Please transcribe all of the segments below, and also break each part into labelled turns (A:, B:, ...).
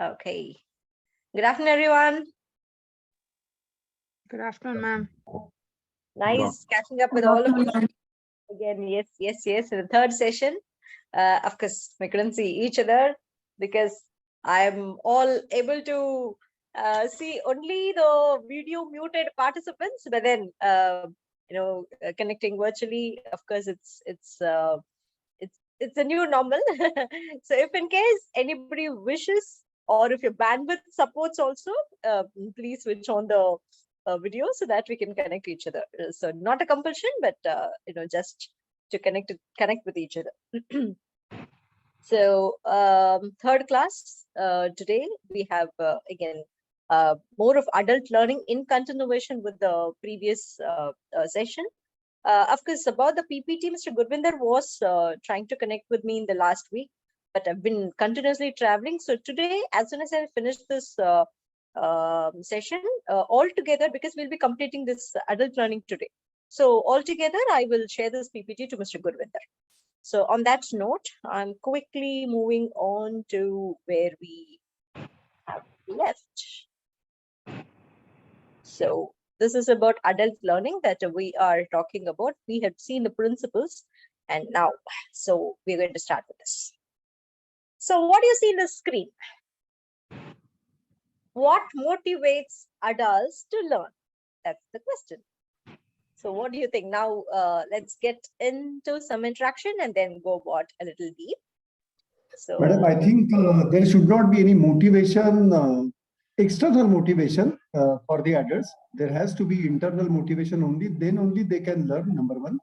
A: Okay. Good afternoon, everyone.
B: Good afternoon, ma'am.
A: Nice catching up with all of you. Again, yes. In the third session. Of course, we couldn't see each other because I'm all able to see only the video muted participants, but then connecting virtually. Of course, it's a new normal. So if in case anybody wishes, or if your bandwidth supports also, please switch on the video so that we can connect each other. So not a compulsion, but just to connect with each other. So third class, today we have again more of adult learning in continuation with the previous session. Of course, about the PPT, Mr. Gurvinder was trying to connect with me in the last week, but I've been continuously traveling. So today, as soon as I finish this session all together, because we'll be completing this adult learning today. So all together, I will share this PPT to Mr. Gurvinder. So on that note, I'm quickly moving on to where we have left. So this is about adult learning that we are talking about. We have seen the principles, and now, so we're going to start with this. So what do you see in the screen? What motivates adults to learn? That's the question. So what do you think? Now, let's get into some interaction and then go about a little deep. So,
C: Madam, I think there should not be any motivation, external motivation for the adults. There has to be internal motivation only. Then only they can learn, number one.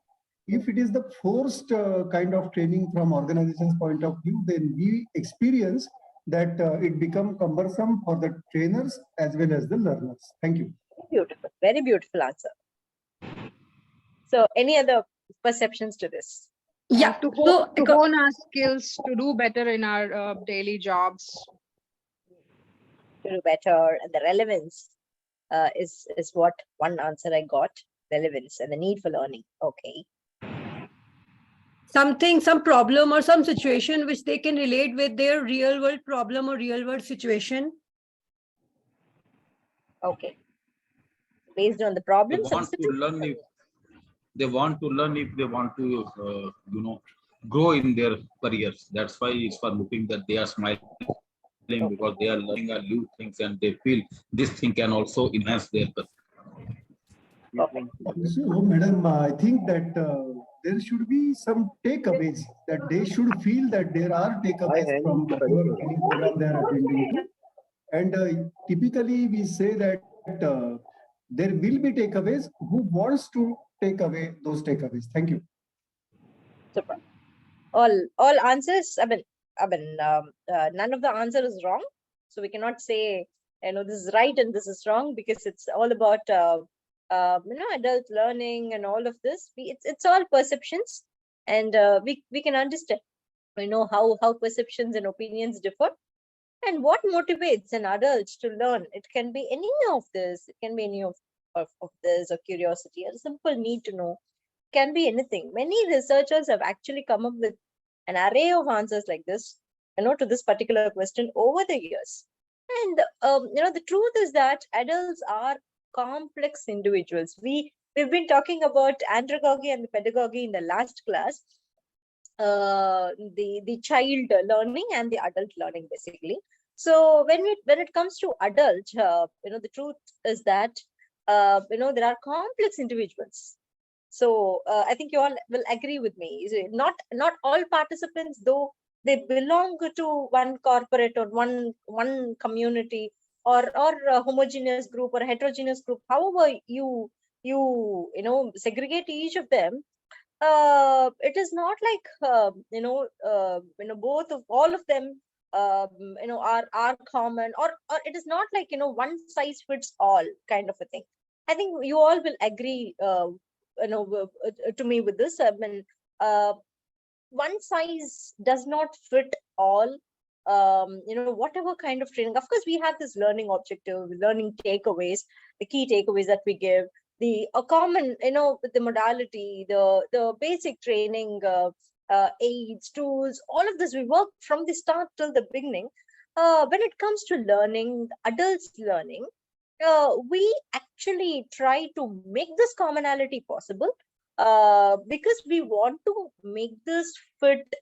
C: If it is the forced kind of training from organization's point of view, then we experience that it becomes cumbersome for the trainers as well as the learners. Thank you.
A: Beautiful, very beautiful answer. So any other perceptions to this?
B: Yeah, to hone our skills to do better in our daily jobs.
A: To do better, and the relevance is what one answer I got. Relevance and the need for learning. Okay.
D: Some problem or some situation which they can relate with their real world problem or real world situation.
A: Okay. Based on the problem,
E: they want to learn if they want to grow in their careers. That's why it's for looking that they are smiling because they are learning new things and they feel this thing can also enhance their career.
C: So, madam, I think that there should be some takeaways, that they should feel that there are takeaways from whatever training program they are attending to. And typically we say that there will be takeaways. Who wants to take away those takeaways? Thank you.
A: Super. All answers. I mean, none of the answer is wrong. So we cannot say this is right and this is wrong, because it's all about adult learning and all of this. It's all perceptions, and we can understand how perceptions and opinions differ, and what motivates an adult to learn. It can be any of this. It can be any of this, or curiosity, or a simple need to know. It can be anything. Many researchers have actually come up with an array of answers like this, to this particular question over the years. And the truth is that adults are complex individuals. We've been talking about andragogy and pedagogy in the last class, the child learning and the adult learning, basically. So when it comes to adult, the truth is that there are complex individuals. So I think you all will agree with me. Not all participants, though they belong to one corporate or one community, or a homogeneous group or a heterogeneous group, however you segregate each of them, it is not like both of all of them are common, or it is not like one size fits all kind of a thing. I think you all will agree to me with this. I mean, one size does not fit all. Whatever kind of training, of course we have this learning objective, learning takeaways, the key takeaways that we give, the common the modality, the basic training, aids, tools, all of this we work from the start till the beginning. when it comes to learning, adults learning, we actually try to make this commonality possible because we want to make this fit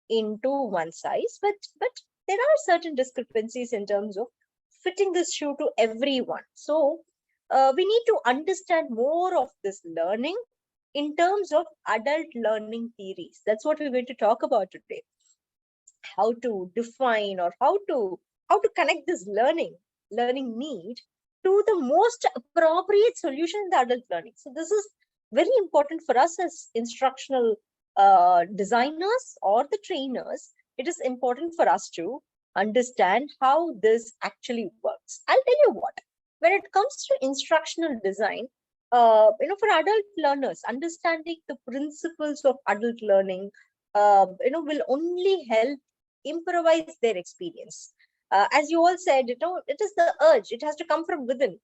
A: into one size, but there are certain discrepancies in terms of fitting this shoe to everyone. So we need to understand more of this learning in terms of adult learning theories. That's what we're going to talk about today. How to define, or how to connect this learning need to the most appropriate solution in the adult learning. So this is very important for us as instructional designers or the trainers. It is important for us to understand how this actually works. I'll tell you what, when it comes to instructional design, for adult learners, understanding the principles of adult learning, will only help improvise their experience. As you all said, it is the urge. It has to come from within.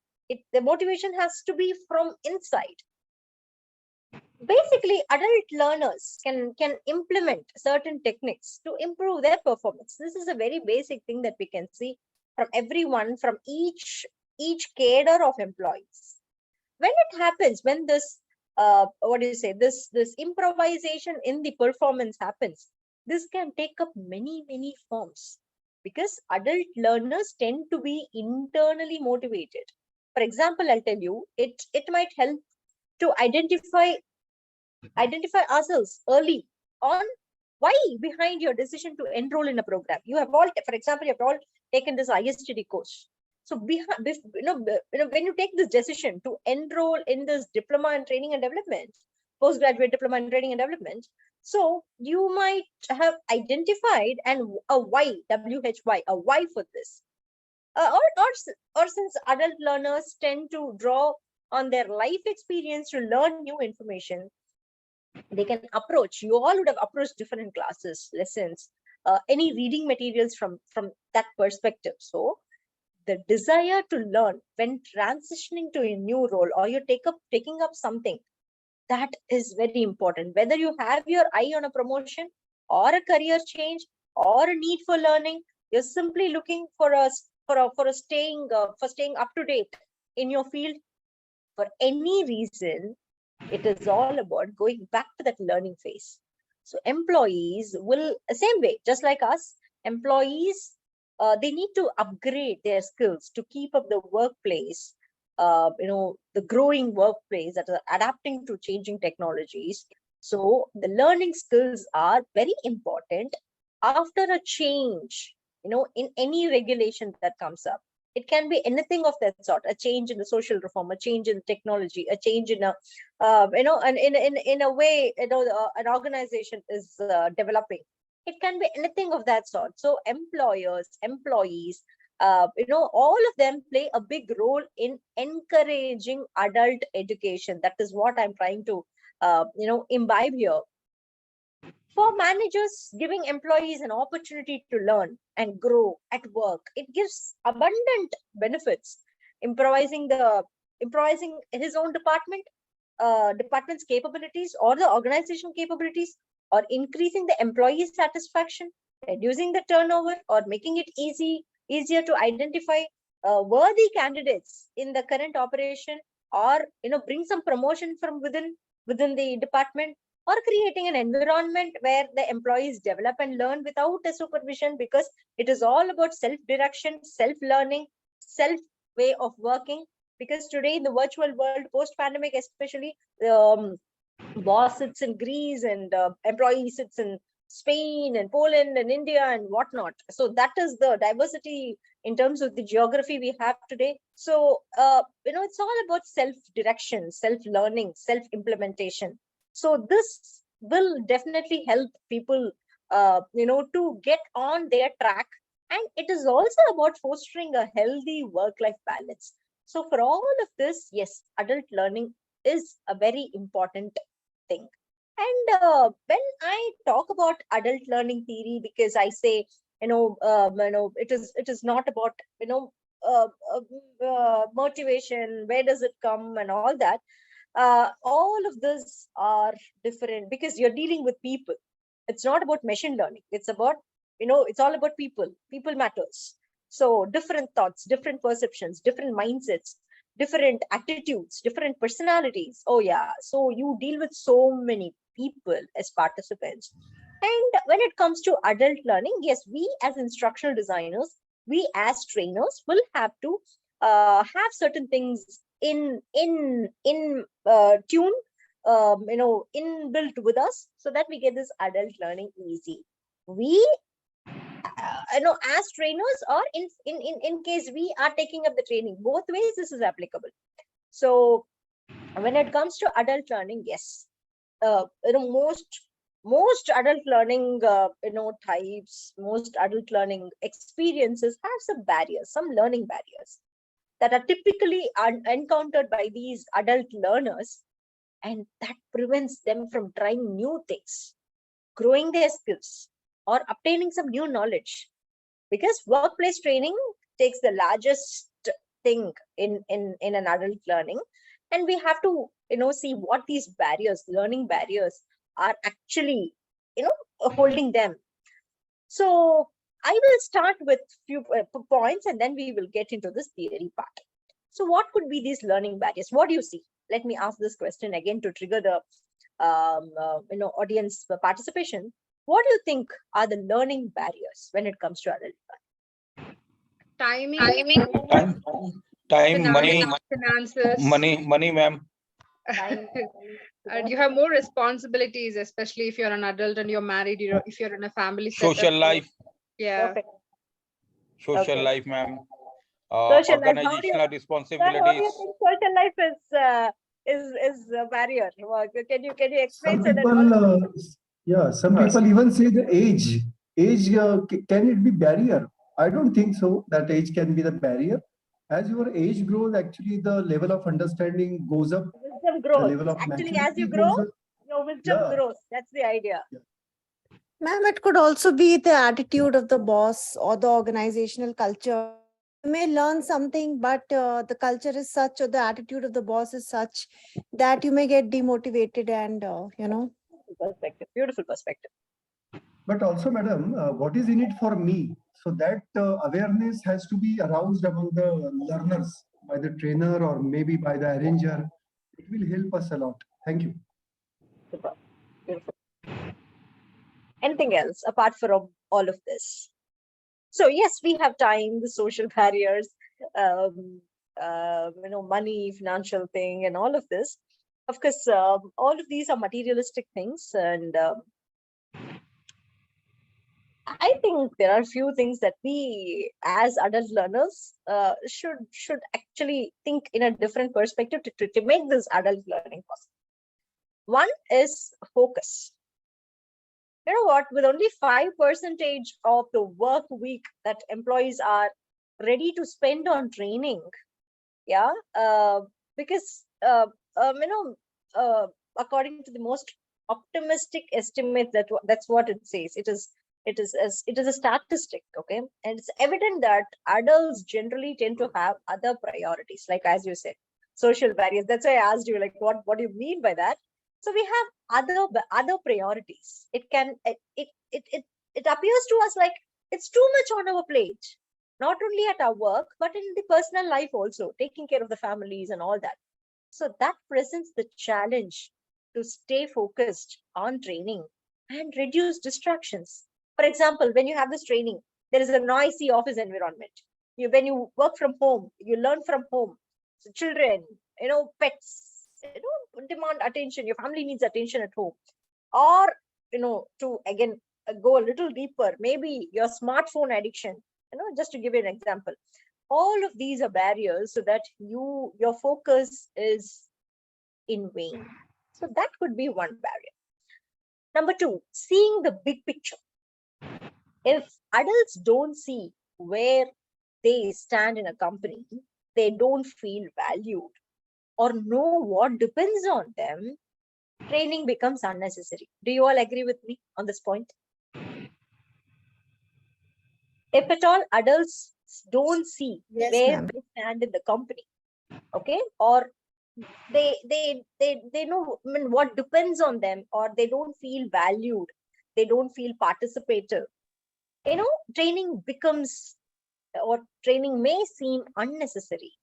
A: The motivation has to be from inside. Basically, adult learners can implement certain techniques to improve their performance. This is a very basic thing that we can see from everyone, from each cadre of employees. When it happens, when this this improvisation in the performance happens, this can take up many forms, because adult learners tend to be internally motivated. For example, I'll tell you, it might help to identify ourselves early on why behind your decision to enroll in a program. You have all, for example, you have all taken this ISTD course. So when you take this decision to enroll in this diploma in training and development, postgraduate diploma in training and development, so you might have identified a why, WHY, a why for this. Or since adult learners tend to draw on their life experience to learn new information, they can approach, you all would have approached different classes, lessons, any reading materials from that perspective. So the desire to learn when transitioning to a new role, or you're taking up something, that is very important. Whether you have your eye on a promotion or a career change or a need for learning, you're simply looking for staying up to date in your field. For any reason, it is all about going back to that learning phase. So employees will, same way, just like us, employees, they need to upgrade their skills to keep up the workplace, the growing workplace that is adapting to changing technologies. So the learning skills are very important after a change, in any regulation that comes up. It can be anything of that sort: a change in the social reform, a change in technology, a change in in a way, an organization is developing. It can be anything of that sort. So employers, employees, all of them play a big role in encouraging adult education. That is what I'm trying to, imbibe here. For managers, giving employees an opportunity to learn and grow at work, it gives abundant benefits. Improvising his own department's capabilities, or the organization capabilities, or increasing the employee satisfaction, reducing the turnover, or making it easier to identify worthy candidates in the current operation, or bring some promotion from within the department, or creating an environment where the employees develop and learn without a supervision, because it is all about self-direction, self-learning, self way of working. Because today in the virtual world, post-pandemic especially, boss sits in Greece and employee sits in Spain and Poland and India and whatnot. So that is the diversity in terms of the geography we have today. So, it's all about self-direction, self-learning, self-implementation. So this will definitely help people, to get on their track. And it is also about fostering a healthy work-life balance. So for all of this, yes, adult learning is a very important thing. And when I talk about adult learning theory, because I say, it is not about, motivation, where does it come and all that. All of this are different, because you're dealing with people. It's not about machine learning. It's about, it's all about people. People matters. So different thoughts, different perceptions, different mindsets, different attitudes, different personalities. Oh yeah, so you deal with so many people as participants. And when it comes to adult learning, yes, we as instructional designers, we as trainers will have to have certain things in tune, inbuilt with us, so that we get this adult learning easy. We as trainers, or in case we are taking up the training, both ways this is applicable. So when it comes to adult learning, yes, most adult learning types, most adult learning experiences have some barriers, some learning barriers that are typically encountered by these adult learners, and that prevents them from trying new things, growing their skills, or obtaining some new knowledge. Because workplace training takes the largest thing in an adult learning, and we have to see what these barriers, learning barriers, are actually holding them. So I will start with few points, and then we will get into this theory part. So what could be these learning barriers? What do you see? Let me ask this question again to trigger the audience participation. What do you think are the learning barriers when it comes to adult learning?
B: Timing,
F: Time, money,
B: finances.
F: money, ma'am.
B: And you have more responsibilities, especially if you're an adult and you're married, if you're in a family setup.
F: Social life,
B: Yeah.
A: Perfect.
F: social
A: Okay.
F: life, ma'am.
A: Social life. How do you,
F: Organizational
A: sir, how do
F: responsibilities.
A: you think social life is a barrier? Can you explain
C: Some
A: so that
C: people, some people even say the age. Age, can it be barrier? I don't think so, that age can be the barrier. As your age grows, actually the level of understanding goes up,
A: wisdom
C: the
A: grows.
C: level of
A: Actually, as
C: maturity
A: you grow,
C: goes up.
A: your wisdom
C: Yeah.
A: grows. That's the idea.
G: Ma'am, it could also be the attitude of the boss or the organizational culture. You may learn something, but the culture is such, or the attitude of the boss is such, that you may get demotivated and,
A: Perspective, beautiful perspective.
C: But also, madam, what is in it for me? So that awareness has to be aroused among the learners by the trainer or maybe by the arranger. It will help us a lot. Thank you.
A: Super. Beautiful. Anything else apart from all of this? So yes, we have time, the social barriers, money, financial thing, and all of this. Of course, all of these are materialistic things, and I think there are a few things that we, as adult learners, should actually think in a different perspective to make this adult learning possible. One is focus. You know what? With only 5% of the work week that employees are ready to spend on training, yeah, because according to the most optimistic estimate, that's what it says. It is a statistic, okay, and it's evident that adults generally tend to have other priorities, like as you said, social barriers. That's why I asked you, like, what do you mean by that? So we have other priorities. It appears to us like it's too much on our plate, not only at our work, but in the personal life also, taking care of the families and all that. So that presents the challenge to stay focused on training and reduce distractions. For example, when you have this training, there is a noisy office environment. When you work from home, you learn from home. So children, pets, demand attention. Your family needs attention at home. Or, to again go a little deeper, maybe your smartphone addiction, just to give you an example. All of these are barriers so that your focus is in vain. So that could be one barrier. Number two, seeing the big picture. If adults don't see where they stand in a company, they don't feel valued or know what depends on them, training becomes unnecessary. Do you all agree with me on this point? If at all adults don't see
G: Yes,
A: where
G: ma'am.
A: they stand in the company, okay, or they know, I mean, what depends on them, or they don't feel valued, they don't feel participative, training becomes or training may seem unnecessary.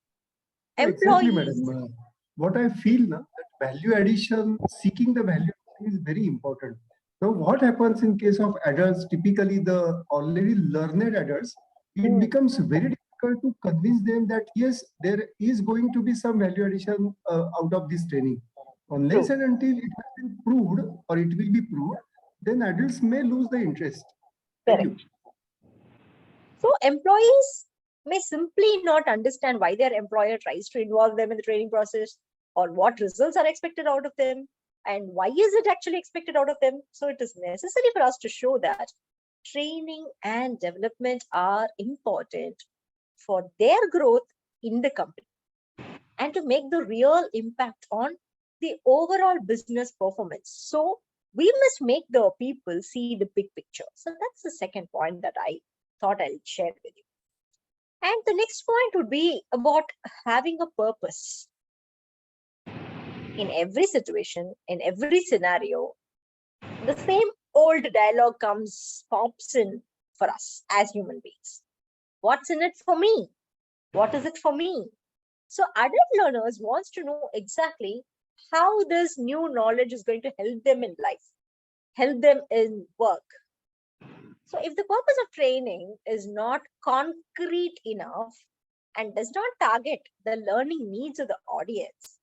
C: Exactly,
A: Employees,
C: madam. What I feel now, that value addition, seeking the value is very important. So what happens in case of adults, typically the already learned adults, it becomes very difficult to convince them that yes, there is going to be some value addition out of this training. Unless and until it has been proved or it will be proved, then adults may lose the interest. Thank you.
A: correct. So employees may simply not understand why their employer tries to involve them in the training process, or what results are expected out of them, and why is it actually expected out of them. So it is necessary for us to show that training and development are important for their growth in the company and to make the real impact on the overall business performance. So we must make the people see the big picture. So that's the second point that I thought I'll share with you. And the next point would be about having a purpose. In every situation, in every scenario, the same old dialogue pops in for us as human beings. What's in it for me? What is it for me? So adult learners wants to know exactly how this new knowledge is going to help them in life, help them in work. So if the purpose of training is not concrete enough and does not target the learning needs of the audience,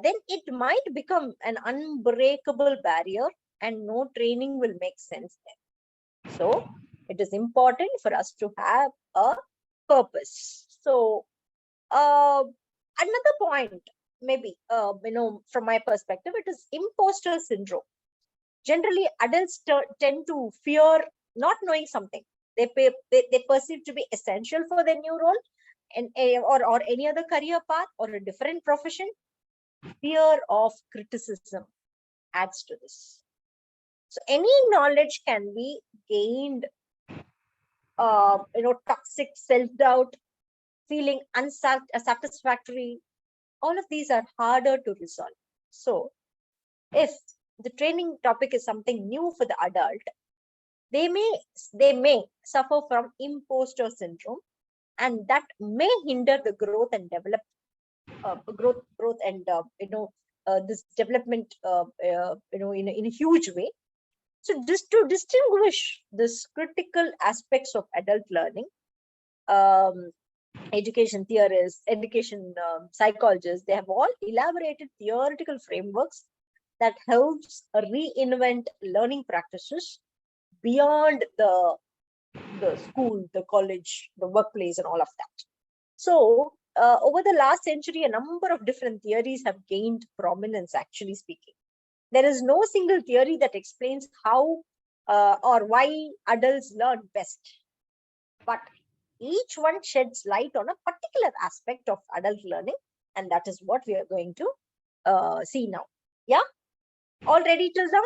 A: then it might become an unbreakable barrier and no training will make sense then. So it is important for us to have a purpose. So another point, maybe, from my perspective, it is imposter syndrome. Generally, adults tend to fear not knowing something they perceive to be essential for their new role and or any other career path or a different profession. Fear of criticism adds to this. So any knowledge can be gained, toxic self-doubt, feeling unsatisfactory. All of these are harder to resolve. So if the training topic is something new for the adult, they may suffer from imposter syndrome, and that may hinder the growth and this development in a huge way. So just to distinguish this critical aspects of adult learning, education theorists, education psychologists, they have all elaborated theoretical frameworks that helps reinvent learning practices beyond the school, the college, the workplace, and all of that. So over the last century, a number of different theories have gained prominence, actually speaking. There is no single theory that explains how or why adults learn best, but each one sheds light on a particular aspect of adult learning, and that is what we are going to see now. Yeah, all ready till now?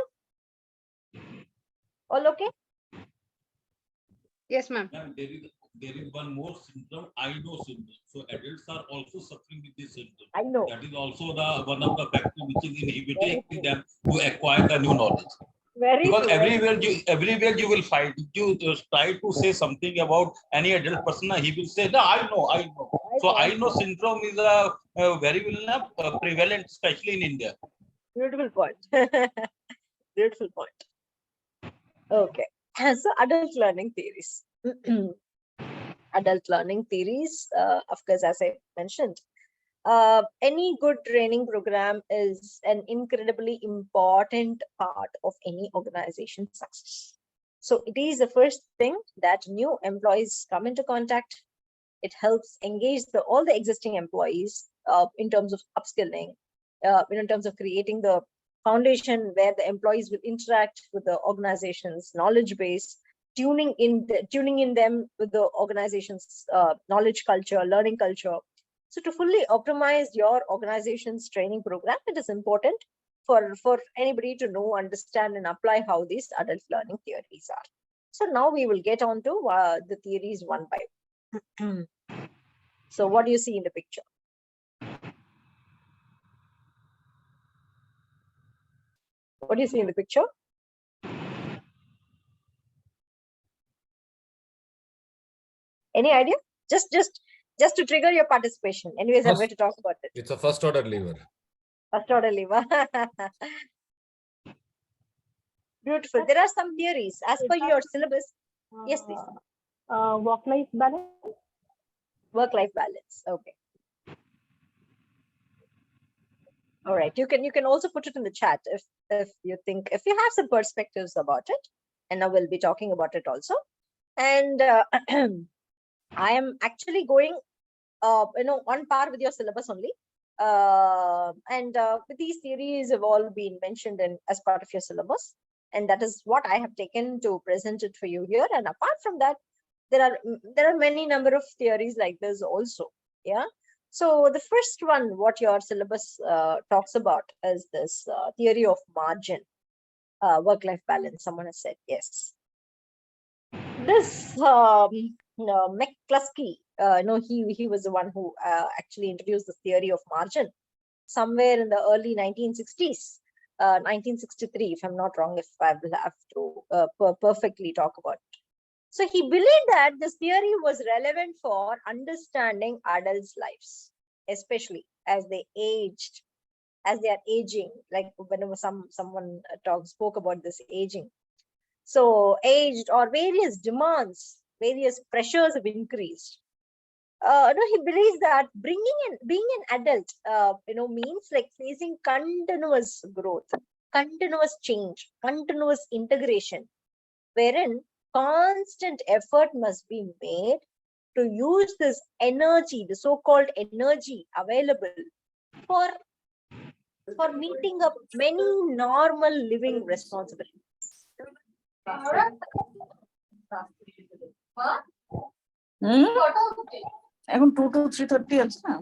A: All okay?
B: Yes, ma'am.
E: Ma'am, there is one more symptom, I know syndrome. So adults are also suffering with this symptom.
A: I know.
E: That is also the one of the factors which is inhibiting them to acquire the new knowledge.
A: Very
E: Because
A: true.
E: everywhere you will find, if you try to say something about any adult person, he will say, no, I know. So I know syndrome is a very prevalent, especially in India.
A: Beautiful point. Beautiful point. Okay. So adult learning theories. Adult learning theories, of course, as I mentioned, any good training program is an incredibly important part of any organization's success. So it is the first thing that new employees come into contact. It helps engage all the existing employees in terms of upskilling, in terms of creating the foundation where the employees will interact with the organization's knowledge base, tuning in them with the organization's knowledge culture, learning culture. So to fully optimize your organization's training program, it is important for anybody to know, understand, and apply how these adult learning theories are. So now we will get on to the theories one by one. So what do you see in the picture? What do you see in the picture? Any idea? Just to trigger your participation. Anyways, I'm going to talk about it.
H: It's a first order lever.
A: First order lever. Beautiful. There are some theories as per your syllabus. Yes, please.
I: Work-life balance.
A: Work-life balance. Okay. All right. You can also put it in the chat if you think, if you have some perspectives about it, and I will be talking about it also. And I am actually going on par with your syllabus only. These theories have all been mentioned as part of your syllabus, and that is what I have taken to present it for you here. And apart from that, there are many number of theories like this also. Yeah. So the first one, what your syllabus talks about, is this theory of margin, work-life balance. Someone has said yes. This McCluskey, he was the one who actually introduced the theory of margin somewhere in the early 1960s, 1963, if I'm not wrong, if I will have to perfectly talk about it. So he believed that this theory was relevant for understanding adults' lives, especially as they are aging, like whenever someone spoke about this aging. So aged or various demands, various pressures have increased. He believes that being an adult, means like facing continuous growth, continuous change, continuous integration, wherein constant effort must be made to use this energy, the so-called energy available for meeting up many normal living responsibilities.
J: এখন 2 to 3:30 আছে না?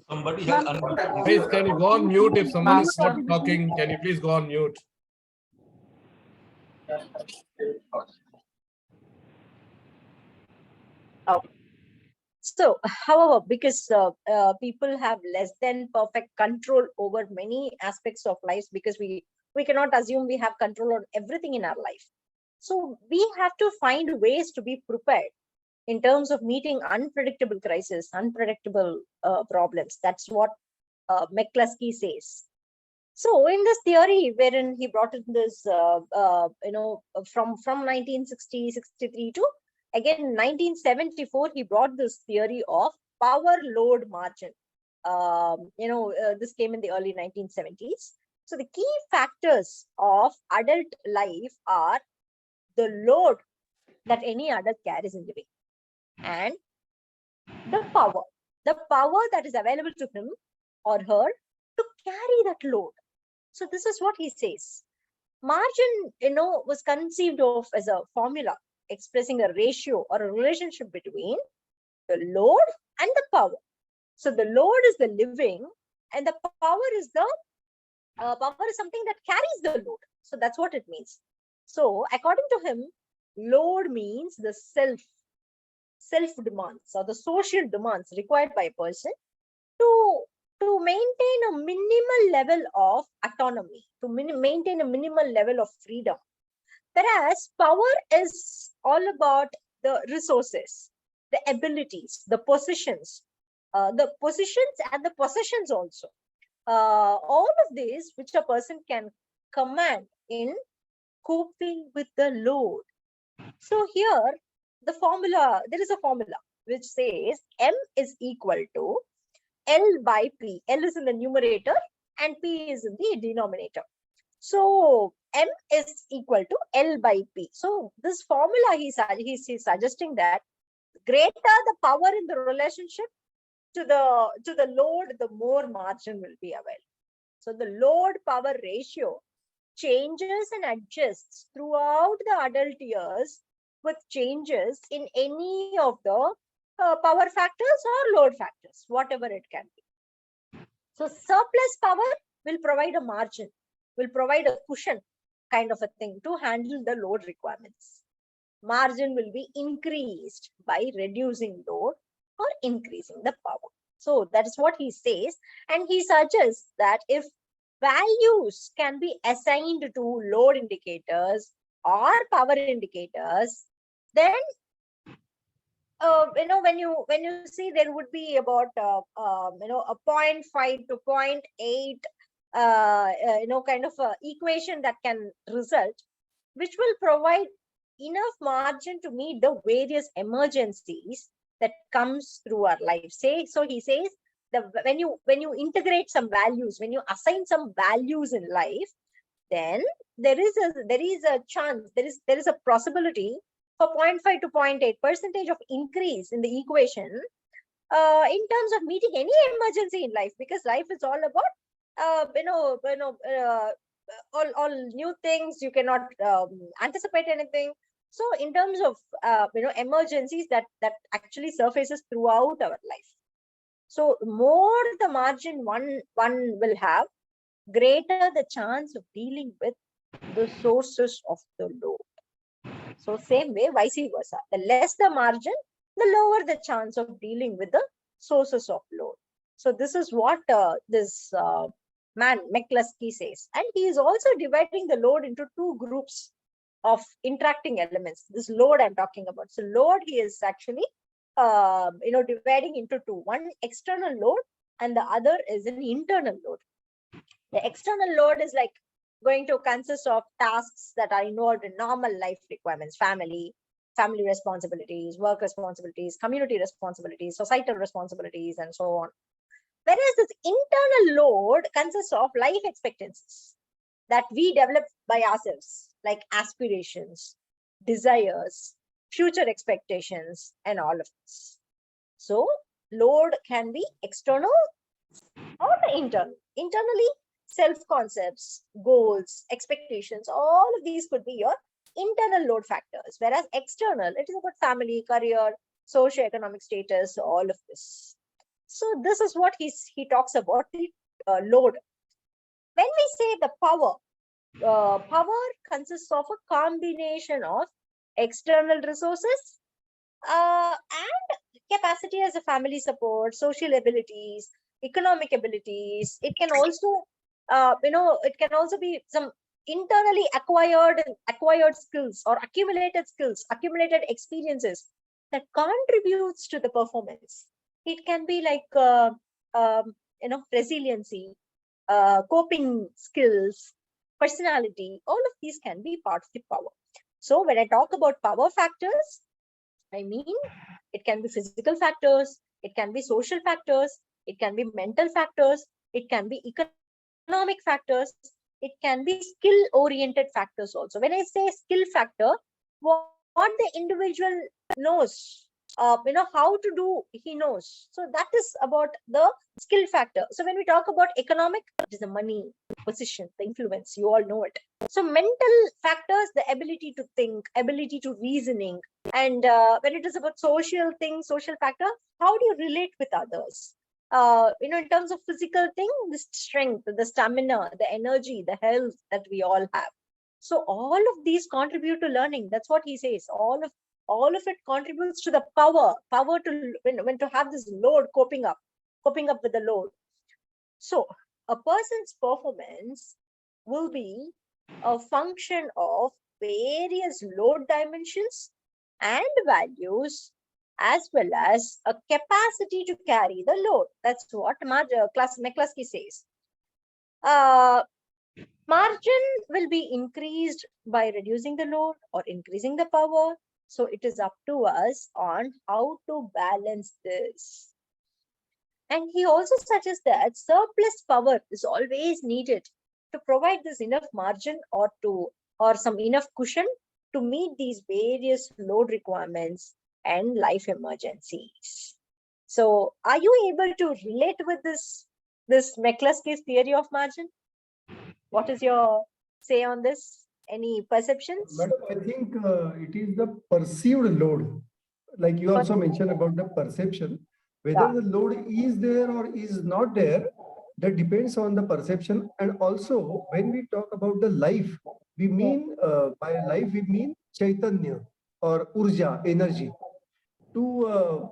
H: Somebody has unmuted. Please, can you go on mute if someone is not talking? Can you please go on mute?
A: Okay. So, however, because people have less than perfect control over many aspects of life, because we cannot assume we have control on everything in our life. So we have to find ways to be prepared in terms of meeting unpredictable crises, unpredictable problems. That's what McCluskey says. So in this theory, wherein he brought in this, from 1963 to again 1974, he brought this theory of power load margin. This came in the early 1970s. So the key factors of adult life are the load that any adult carries in living, and the power that is available to him or her to carry that load. So this is what he says. Margin, was conceived of as a formula expressing a ratio or a relationship between the load and the power. So the load is the living, and the power is something that carries the load. So that's what it means. So according to him, load means the self demands or the social demands required by a person to maintain a minimal level of autonomy, to maintain a minimal level of freedom. Whereas power is all about the resources, the abilities, the positions and the possessions also. All of these which a person can command in coping with the load. So here there is a formula which says M is equal to L by P. L is in the numerator and P is in the denominator. So M is equal to L by P. So this formula he's suggesting that greater the power in the relationship to the load, the more margin will be available. So the load power ratio changes and adjusts throughout the adult years with changes in any of the power factors or load factors, whatever it can be. So surplus power will provide a margin, will provide a cushion kind of a thing to handle the load requirements. Margin will be increased by reducing load or increasing the power. So that is what he says. And he suggests that if values can be assigned to load indicators are power indicators, then when you see, there would be about a zero point 0.5 to 0.8 kind of equation that can result, which will provide enough margin to meet the various emergencies that comes through our life. So he says that when you integrate some values, when you assign some values in life, then there is a chance, there is a possibility for 0.5 to 0.8% of increase in the equation in terms of meeting any emergency in life, because life is all about all new things. You cannot anticipate anything. So in terms of emergencies that actually surfaces throughout our life, so more the margin one will have, greater the chance of dealing with the sources of the load. So same way, vice versa. The less the margin, the lower the chance of dealing with the sources of load. So this is what this man McCluskey says. And he is also dividing the load into two groups of interacting elements. This load I'm talking about. So load, he is actually dividing into two. One external load and the other is an internal load. The external load is like going to consist of tasks that are involved in normal life requirements, family responsibilities, work responsibilities, community responsibilities, societal responsibilities, and so on. Whereas this internal load consists of life expectancies that we develop by ourselves, like aspirations, desires, future expectations, and all of this. So load can be external or the internal. Internally, self-concepts, goals, expectations, all of these could be your internal load factors. Whereas external, it is about family, career, socio-economic status, all of this. So this is what he talks about the load. When we say the power consists of a combination of external resources and capacity as a family support, social abilities, economic abilities. It can also it can also be some internally acquired skills or accumulated experiences that contributes to the performance. It can be like resiliency, coping skills, personality. All of these can be part of the power. So when I talk about power factors, I mean it can be physical factors, it can be social factors, it can be mental factors, it can be economic factors, it can be skill oriented factors also. When I say skill factor, what the individual knows, how to do, he knows. So that is about the skill factor. So when we talk about economic, it is the money, position, the influence, you all know it. So mental factors, the ability to think, ability to reasoning. And when it is about social things, social factor, how do you relate with others? In terms of physical thing, the strength, the stamina, the energy, the health that we all have. So all of these contribute to learning. That's what he says. All of it contributes to the power to when to have this load coping up with the load. So a person's performance will be a function of various load dimensions and values, as well as a capacity to carry the load. That's what McCluskey says. Margin will be increased by reducing the load or increasing the power. So it is up to us on how to balance this. And he also suggests that surplus power is always needed to provide this enough margin or some enough cushion to meet these various load requirements and life emergencies. So are you able to relate with this McCluskey's theory of margin? What is your say on this? Any perceptions?
C: But I think it is the perceived load. Like you also mentioned about the perception, whether the load is there or is not there, that depends on the perception. And also when we talk about the life, we mean by life we mean chaitanya or urja, energy, to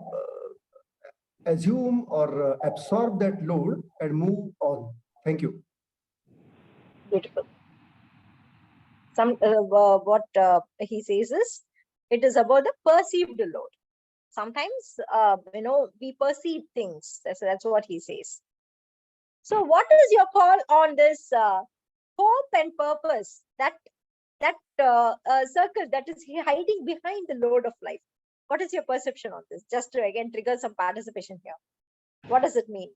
C: assume or absorb that load and move on. Thank you.
A: Beautiful. What he says is, it is about the perceived load. Sometimes, we perceive things. That's what he says. So what is your call on this hope and purpose, that circle that is hiding behind the load of life? What is your perception on this? Just to again trigger some participation here. What does it mean?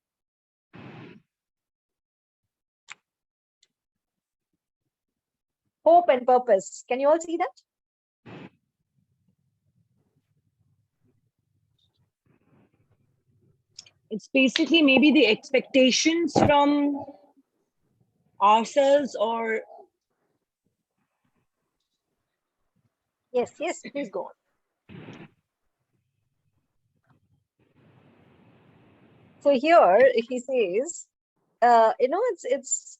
A: Hope and purpose. Can you all see that?
K: It's basically maybe the expectations from ourselves, or
A: Yes, please go on. So here he says, it's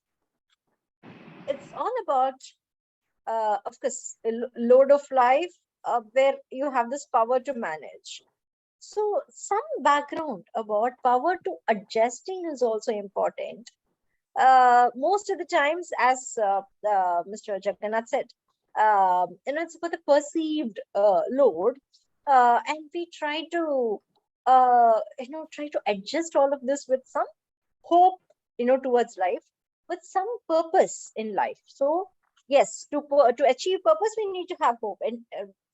A: all about, of course, a load of life, where you have this power to manage. So some background about power to adjusting is also important. Most of the times, as Mr. Jagannath said, it's about the perceived load, and we try to adjust all of this with some hope, towards life, with some purpose in life. So yes, to achieve purpose, we need to have hope, and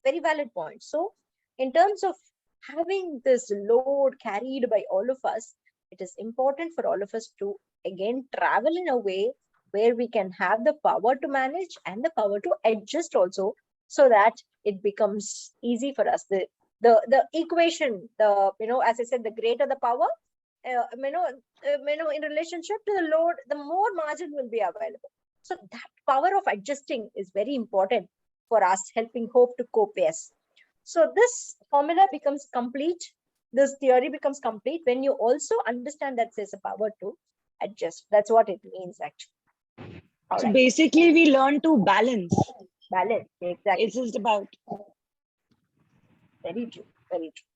A: very valid point. So in terms of having this load carried by all of us, it is important for all of us to again travel in a way where we can have the power to manage and the power to adjust also, so that it becomes easy for us. The equation, as I said, the greater the power, in relationship to the load, the more margin will be available. So that power of adjusting is very important for us, helping hope to cope. Yes. So this formula becomes complete. This theory becomes complete when you also understand that there's a power to adjust. That's what it means, actually. All
K: so
A: right.
K: basically we learn to balance.
A: Balance, exactly.
K: It's just about.
A: Very true. Very true.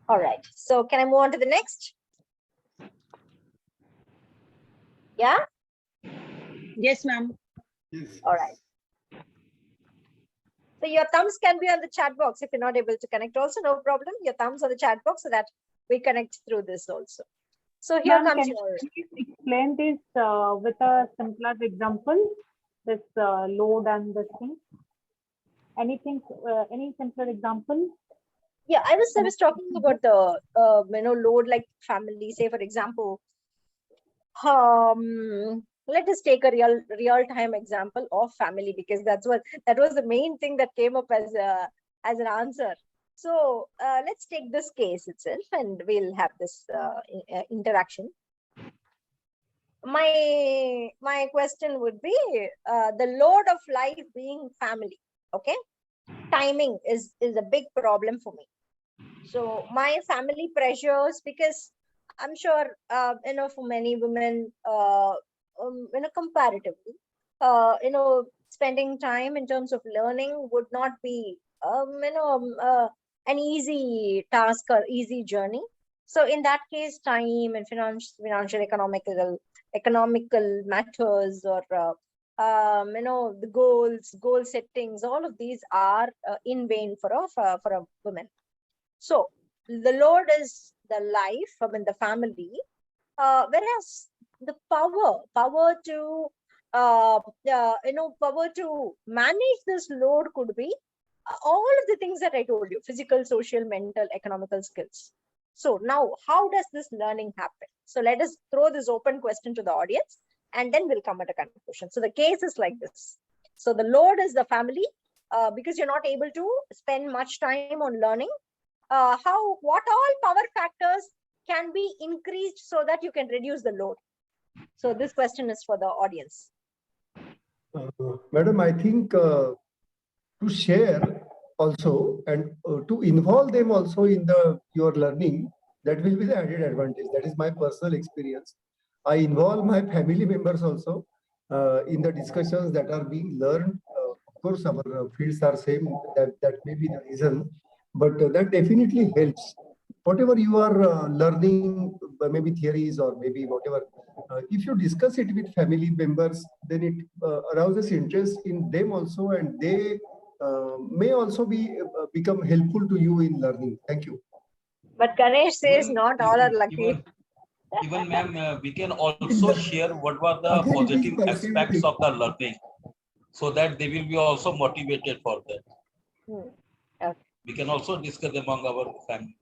A: All right. So can I move on to the next? Yeah?
K: Yes, ma'am.
C: Yes.
A: All right. So your thumbs can be on the chat box if you're not able to connect also, no problem. Your thumbs on the chat box so that we connect through this also. So here
I: Ma'am,
A: comes
I: can
A: your...
I: you please explain this with a simpler example, this load and this thing? Anything, any simpler example?
A: Yeah, I was talking about the load like family. Say for example, let us take a real time example of family, because that was the main thing that came up as an answer. So let's take this case itself, and we'll have this interaction. My question would be, the load of life being family. Okay, timing is a big problem for me. So my family pressures, because I'm sure, for many women, comparatively, spending time in terms of learning would not be, an easy task or easy journey. So in that case, time and financial, economical matters, or the goal settings, all of these are in vain for a woman. So the load is the life, the family, whereas the power to power to manage this load could be all of the things that I told you: physical, social, mental, economical skills. So now, how does this learning happen? So let us throw this open question to the audience, and then we'll come at a conclusion. So the case is like this. So the load is the family, because you're not able to spend much time on learning. What all power factors can be increased so that you can reduce the load? So this question is for the audience.
C: Madam, I think to share also, and to involve them also in your learning, that will be the added advantage. That is my personal experience. I involve my family members also in the discussions that are being learned. Of course, our fields are same. That may be the reason, but that definitely helps. Whatever you are learning, maybe theories or maybe whatever if you discuss it with family members, then it arouses interest in them also, and they may also become helpful to you in learning. Thank you.
A: But Ganesh says
E: Even,
A: not all are lucky.
E: even ma'am, we can also share what were the
C: Again, it is
E: positive
C: perceived
E: aspects
C: thing.
E: of the learning, so that they will be also motivated for that.
A: Okay.
E: We can also discuss among our family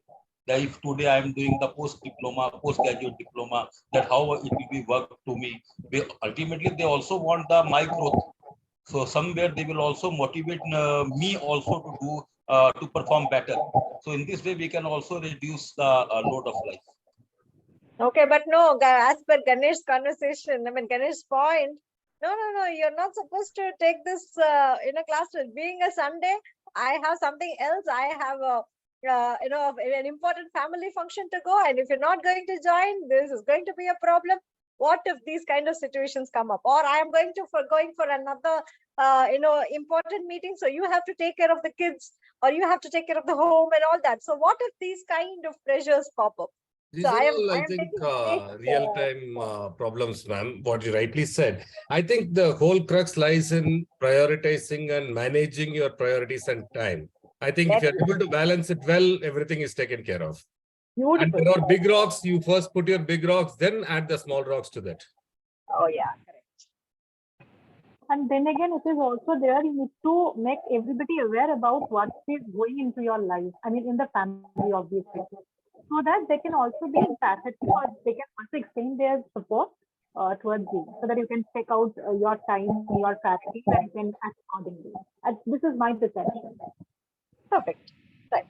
E: that if today I am doing the postgraduate diploma, that how it will be work to me. Ultimately, they also want the my growth. So somewhere they will also motivate me also to do to perform better. So in this way, we can also reduce the load of life.
A: Okay, but no, as per Ganesh's conversation, I mean Ganesh's point, no, you're not supposed to take this in a class. Being a Sunday, I have something else. I have a an important family function to go, and if you're not going to join, this is going to be a problem. What if these kind of situations come up, or I am going for another important meeting, so you have to take care of the kids, or you have to take care of the home and all that. So what if these kind of pressures pop up?
H: These are all, I think, real-time problems, ma'am, what you rightly said. I think the whole crux lies in prioritizing and managing your priorities and time. I think if you're able to balance it well, everything is taken care of.
A: Beautiful.
H: And there are big rocks, you first put your big rocks, then add the small rocks to that.
A: Oh, yeah, correct.
I: And then again, it is also there, you need to make everybody aware about what is going into your life. I mean, in the family, obviously. So that they can also be empathetic, or they can also extend their support towards you, so that you can check out your time, your priorities, and you can act accordingly. And this is my perception.
A: Perfect. Right.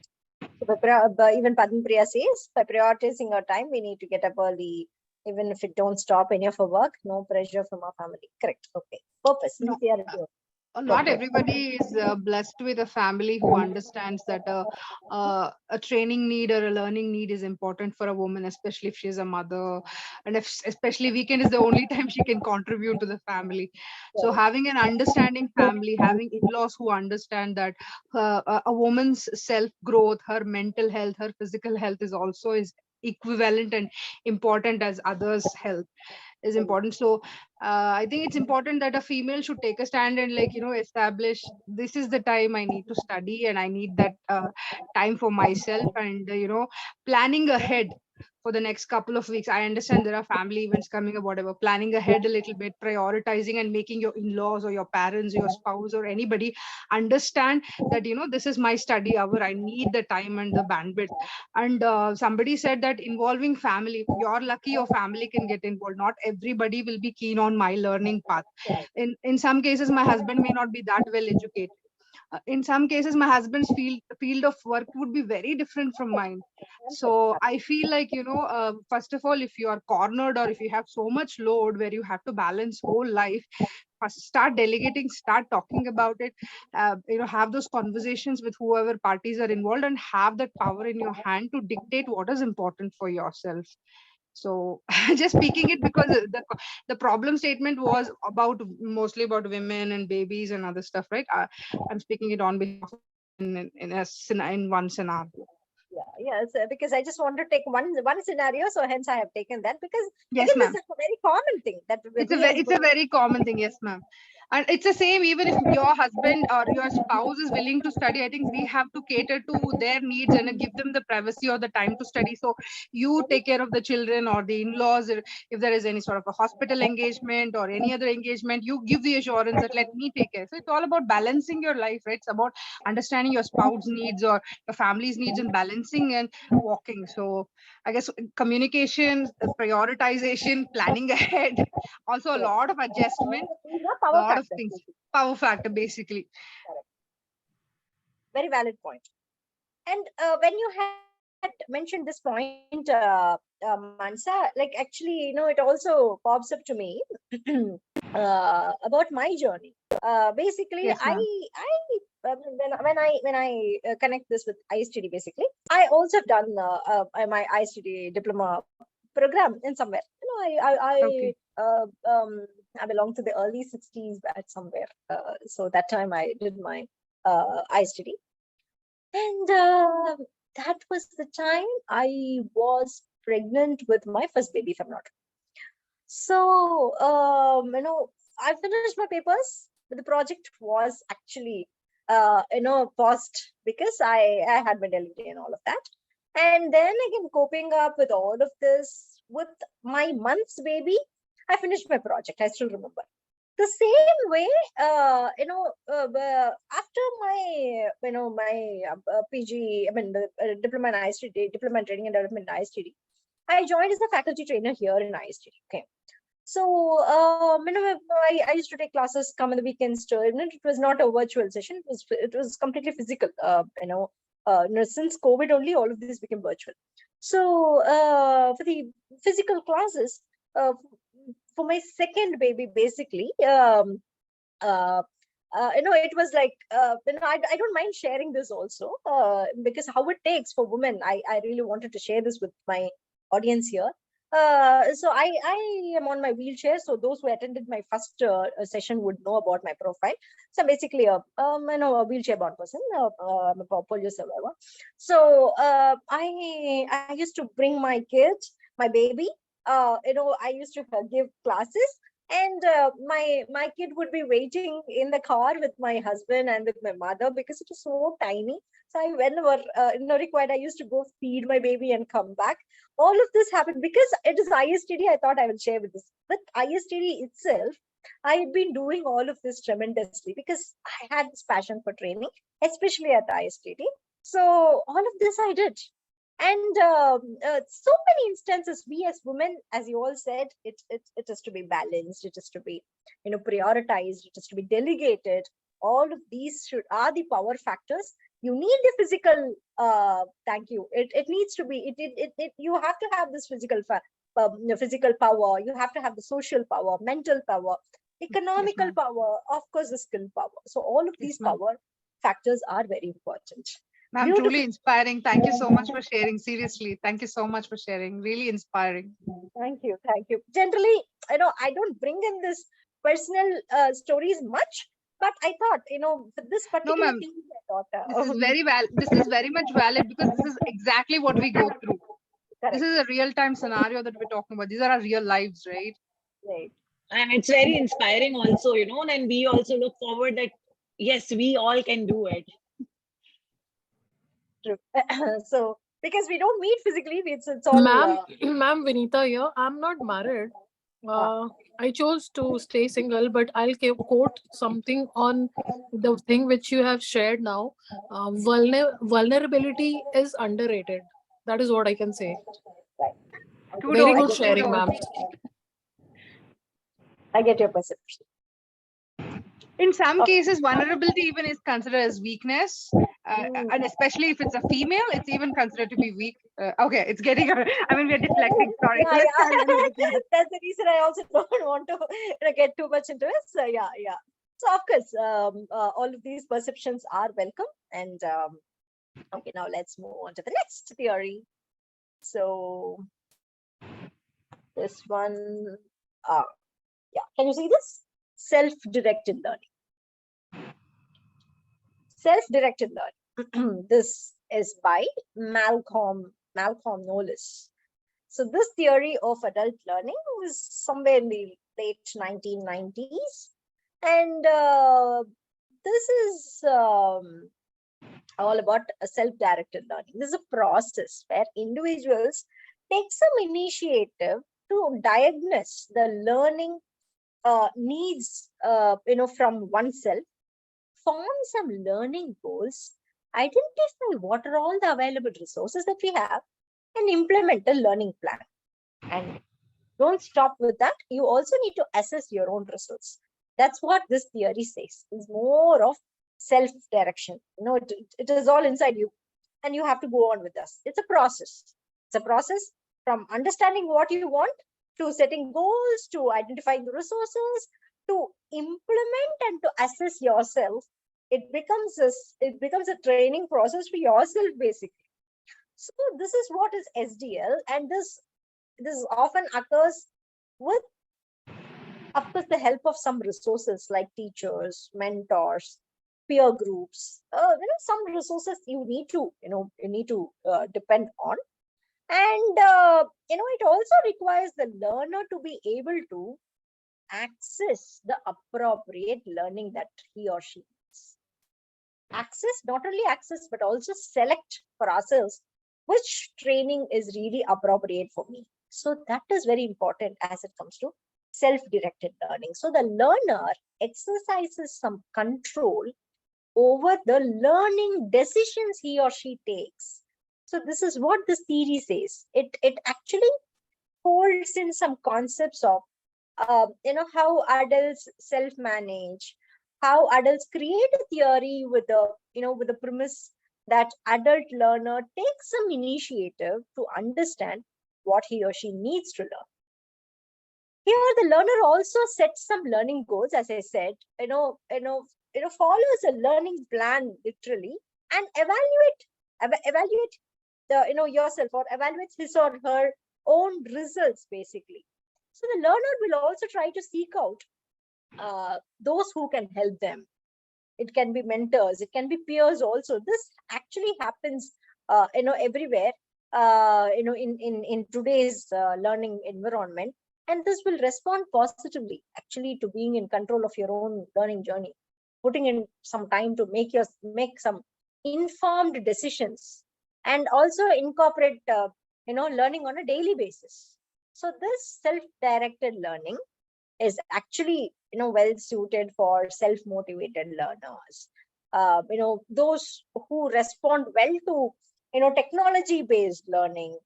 A: So even Padma Priya says, by prioritizing our time, we need to get up early, even if it don't stop any of our work. No pressure from our family. Correct. Okay. Purpose.
B: No.
A: Sincerity.
B: Not everybody is blessed with a family who understands that a training need or a learning need is important for a woman, especially if she's a mother, and if especially weekend is the only time she can contribute to the family. So having an understanding family, having in-laws who understand that a woman's self growth, her mental health, her physical health is equivalent and important as others' health is important. So I think it's important that a female should take a stand and establish this is the time I need to study, and I need that time for myself, and planning ahead for the next couple of weeks. I understand there are family events coming up, whatever, planning ahead a little bit, prioritizing, and making your in-laws or your parents, your spouse or anybody understand that this is my study hour, I need the time and the bandwidth. And somebody said that involving family, you're lucky your family can get involved. Not everybody will be keen on my learning path. In some cases, my husband may not be that well educated. In some cases, my husband's field of work would be very different from mine. So I feel like, first of all, if you are cornered or if you have so much load where you have to balance whole life, first start delegating, start talking about it, have those conversations with whoever parties are involved, and have that power in your hand to dictate what is important for yourself. So just speaking it because the problem statement was mostly about women and babies and other stuff, right? I'm speaking it on behalf of in one scenario.
A: Yes, because I just want to take one scenario, so hence I have taken that, because
B: yes,
A: again,
B: ma'am,
A: this is a very common thing that
B: it's a very common thing. Yes, ma'am. And it's the same even if your husband or your spouse is willing to study. I think we have to cater to their needs and give them the privacy or the time to study. So you take care of the children or the in-laws. If there is any sort of a hospital engagement or any other engagement, you give the assurance that let me take care. So it's all about balancing your life, right? It's about understanding your spouse's needs or your family's needs and balancing and walking. So I guess communication, prioritization, planning ahead, also a lot of adjustment, a lot of things. Power factor, basically.
A: Very valid point. And when you had mentioned this point, Mansa, like actually, it also pops up to me about my journey. Basically,
B: Yes, ma'am.
A: when I connect this with ISTD, basically, I also have done my ISTD diploma program in somewhere.
B: Okay.
A: I belong to the early 60s batch somewhere. So that time I did my ISTD. And that was the time I was pregnant with my first baby, if I'm not wrong. So, I finished my papers, but the project was actually, paused because I had my delivery and all of that. And then again, coping up with all of this, with my month's baby, I finished my project. I still remember. The same way, after my, PG, I mean, the diploma in ISTD, diploma in training and development in ISTD, I joined as a faculty trainer here in ISTD. Okay. So, I used to take classes, come on the weekends too. It was not a virtual session. It was completely physical. Since COVID only, all of this became virtual. So, for the physical classes, for my second baby, basically, it was like, I don't mind sharing this also, because how it takes for women, I really wanted to share this with my audience here. So I am on my wheelchair. So those who attended my first session would know about my profile. So basically, a wheelchair bound person, I'm a polio survivor. So I used to bring my kid, my baby. I used to give classes, and my kid would be waiting in the car with my husband and with my mother because it was so tiny. So whenever required, I used to go feed my baby and come back. All of this happened because it is ISTD. I thought I will share with this. With ISTD itself, I had been doing all of this tremendously because I had this passion for training, especially at ISTD. So all of this I did. And so many instances, we as women, as you all said, it is to be balanced, it is to be prioritized, it is to be delegated. All of these are the power factors. You need the physical, thank you, it needs to be, you have to have this physical power, you have to have the social power, mental power, economical power, of course the skill power. So all of these power factors are very important.
B: Ma'am, truly inspiring. Thank you so much for sharing. Seriously, thank you so much for sharing. Really inspiring.
A: Thank you. Generally, I don't bring in this personal stories much, but I thought, for this particular
B: ma'am,
A: thing, I thought
B: this is very This is very much valid because this is exactly what we go through.
A: Correct.
B: This is a real-time scenario that we're talking about. These are our real lives, right?
A: Right.
K: And it's very inspiring also, and we also look forward that, yes, we all can do it.
A: True. So, because we don't meet physically, it's all.
L: Ma'am Vinita here. I'm not married. I chose to stay single, but I'll quote something on the thing which you have shared now. Vulnerability is underrated. That is what I can say. Very good sharing, ma'am.
A: I get your perception.
B: In some cases, vulnerability even is considered as weakness, and especially if it's a female, it's even considered to be weak. Okay, it's getting. I mean, we're deflecting. Sorry.
A: Yeah. That's the reason I also don't want to get too much into it. So yeah. So of course, all of these perceptions are welcome. And okay, now let's move on to the next theory. So this one, yeah, can you see this? Self-directed learning. Self-directed learning. This is by Malcolm Knowles. So this theory of adult learning was somewhere in the late 1990s. And this is all about self-directed learning. This is a process where individuals take some initiative to diagnose the learning needs, from oneself, form some learning goals, identify what are all the available resources that we have, and implement a learning plan. And don't stop with that. You also need to assess your own results. That's what this theory says. It's more of self-direction. It is all inside you, and you have to go on with this. It's a process. It's a process from understanding what you want, to setting goals, to identifying the resources, to implement and to assess yourself. It becomes a training process for yourself, basically. So this is what is SDL, and this often occurs with, of course, the help of some resources like teachers, mentors, peer groups. Some resources you need to depend on. And it also requires the learner to be able to access the appropriate learning that he or she needs. Not only access, but also select for ourselves which training is really appropriate for me. So that is very important as it comes to self-directed learning. So the learner exercises some control over the learning decisions he or she takes. So this is what this theory says. It actually holds in some concepts of how adults self-manage, how adults create a theory with the premise that adult learner takes some initiative to understand what he or she needs to learn. Here the learner also sets some learning goals, as I said, follows a learning plan literally, and evaluate the yourself, or evaluates his or her own results basically. So the learner will also try to seek out those who can help them. It can be mentors, it can be peers also. This actually happens everywhere in today's learning environment, and this will respond positively actually to being in control of your own learning journey, putting in some time to make some informed decisions, and also incorporate learning on a daily basis. So this self-directed learning is actually well suited for self-motivated learners, those who respond well to technology based learning.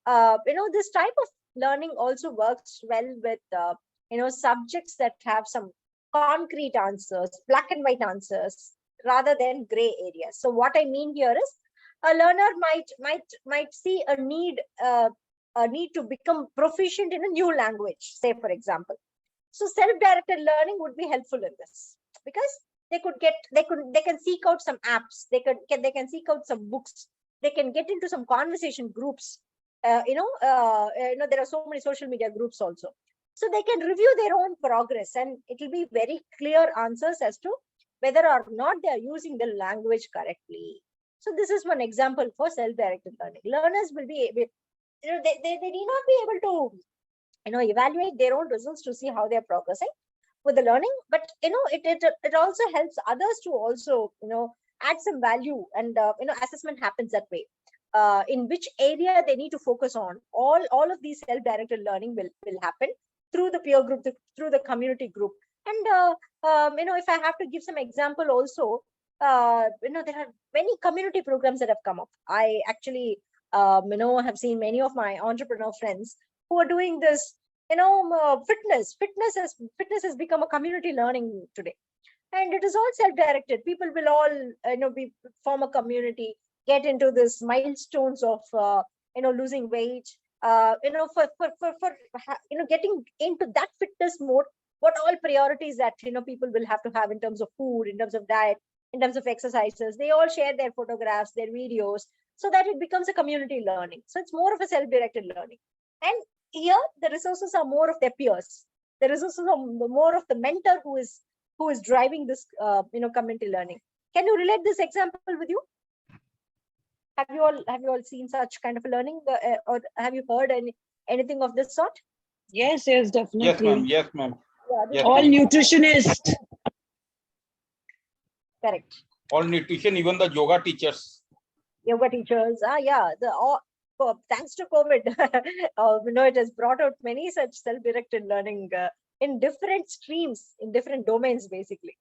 A: This type of learning also works well with subjects that have some concrete answers, black and white answers, rather than gray areas. So what I mean here is, a learner might see a need to become proficient in a new language, say for example. So self-directed learning would be helpful in this, because they can seek out some apps, they can seek out some books, they can get into some conversation groups. There are so many social media groups also, so they can review their own progress, and it will be very clear answers as to whether or not they are using the language correctly. So this is one example for self-directed learning. Learners will be able, they need not be able to evaluate their own results to see how they're progressing with the learning, but it also helps others to also add some value, and assessment happens that way. In which area they need to focus on, all of these self-directed learning will happen through the peer group, through the community group. And if I have to give some example also, there are many community programs that have come up. I actually have seen many of my entrepreneur friends who are doing this. Fitness has become a community learning today, and it is all self-directed. People will all form a community, get into this milestones of losing weight, for getting into that fitness mode. What all priorities that people will have to have in terms of food, in terms of diet, in terms of exercises, they all share their photographs, their videos, so that it becomes a community learning. So it's more of a self-directed learning. And here the resources are more of their peers. The resources are more of the mentor who is driving this community learning. Can you relate this example with you? Have you all seen such kind of a learning, or have you heard anything of this sort?
K: Yes, definitely.
F: Yes, ma'am. Yes, ma'am.
A: Yeah,
F: Yes,
K: All
F: ma'am.
K: nutritionists.
A: Correct.
F: All nutrition, even the yoga teachers.
A: Yoga teachers. Yeah. Thanks to COVID, it has brought out many such self-directed learning in different streams, in different domains, basically.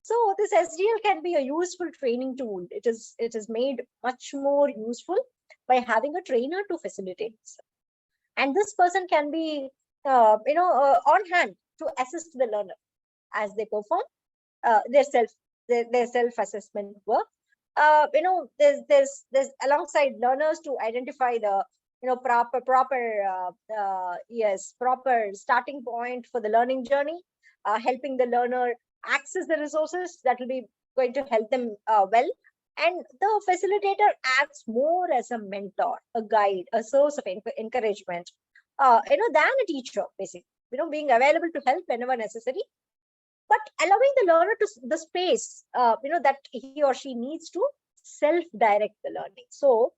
A: So this SDL can be a useful training tool. It is made much more useful by having a trainer to facilitate this. And this person can be, on hand to assist the learner as they perform their self-assessment work. There's alongside learners to identify the proper starting point for the learning journey, helping the learner access the resources that will be going to help them well. And the facilitator acts more as a mentor, a guide, a source of encouragement, than a teacher, basically. Being available to help whenever necessary, but allowing the learner to the space, that he or she needs to self-direct the learning. So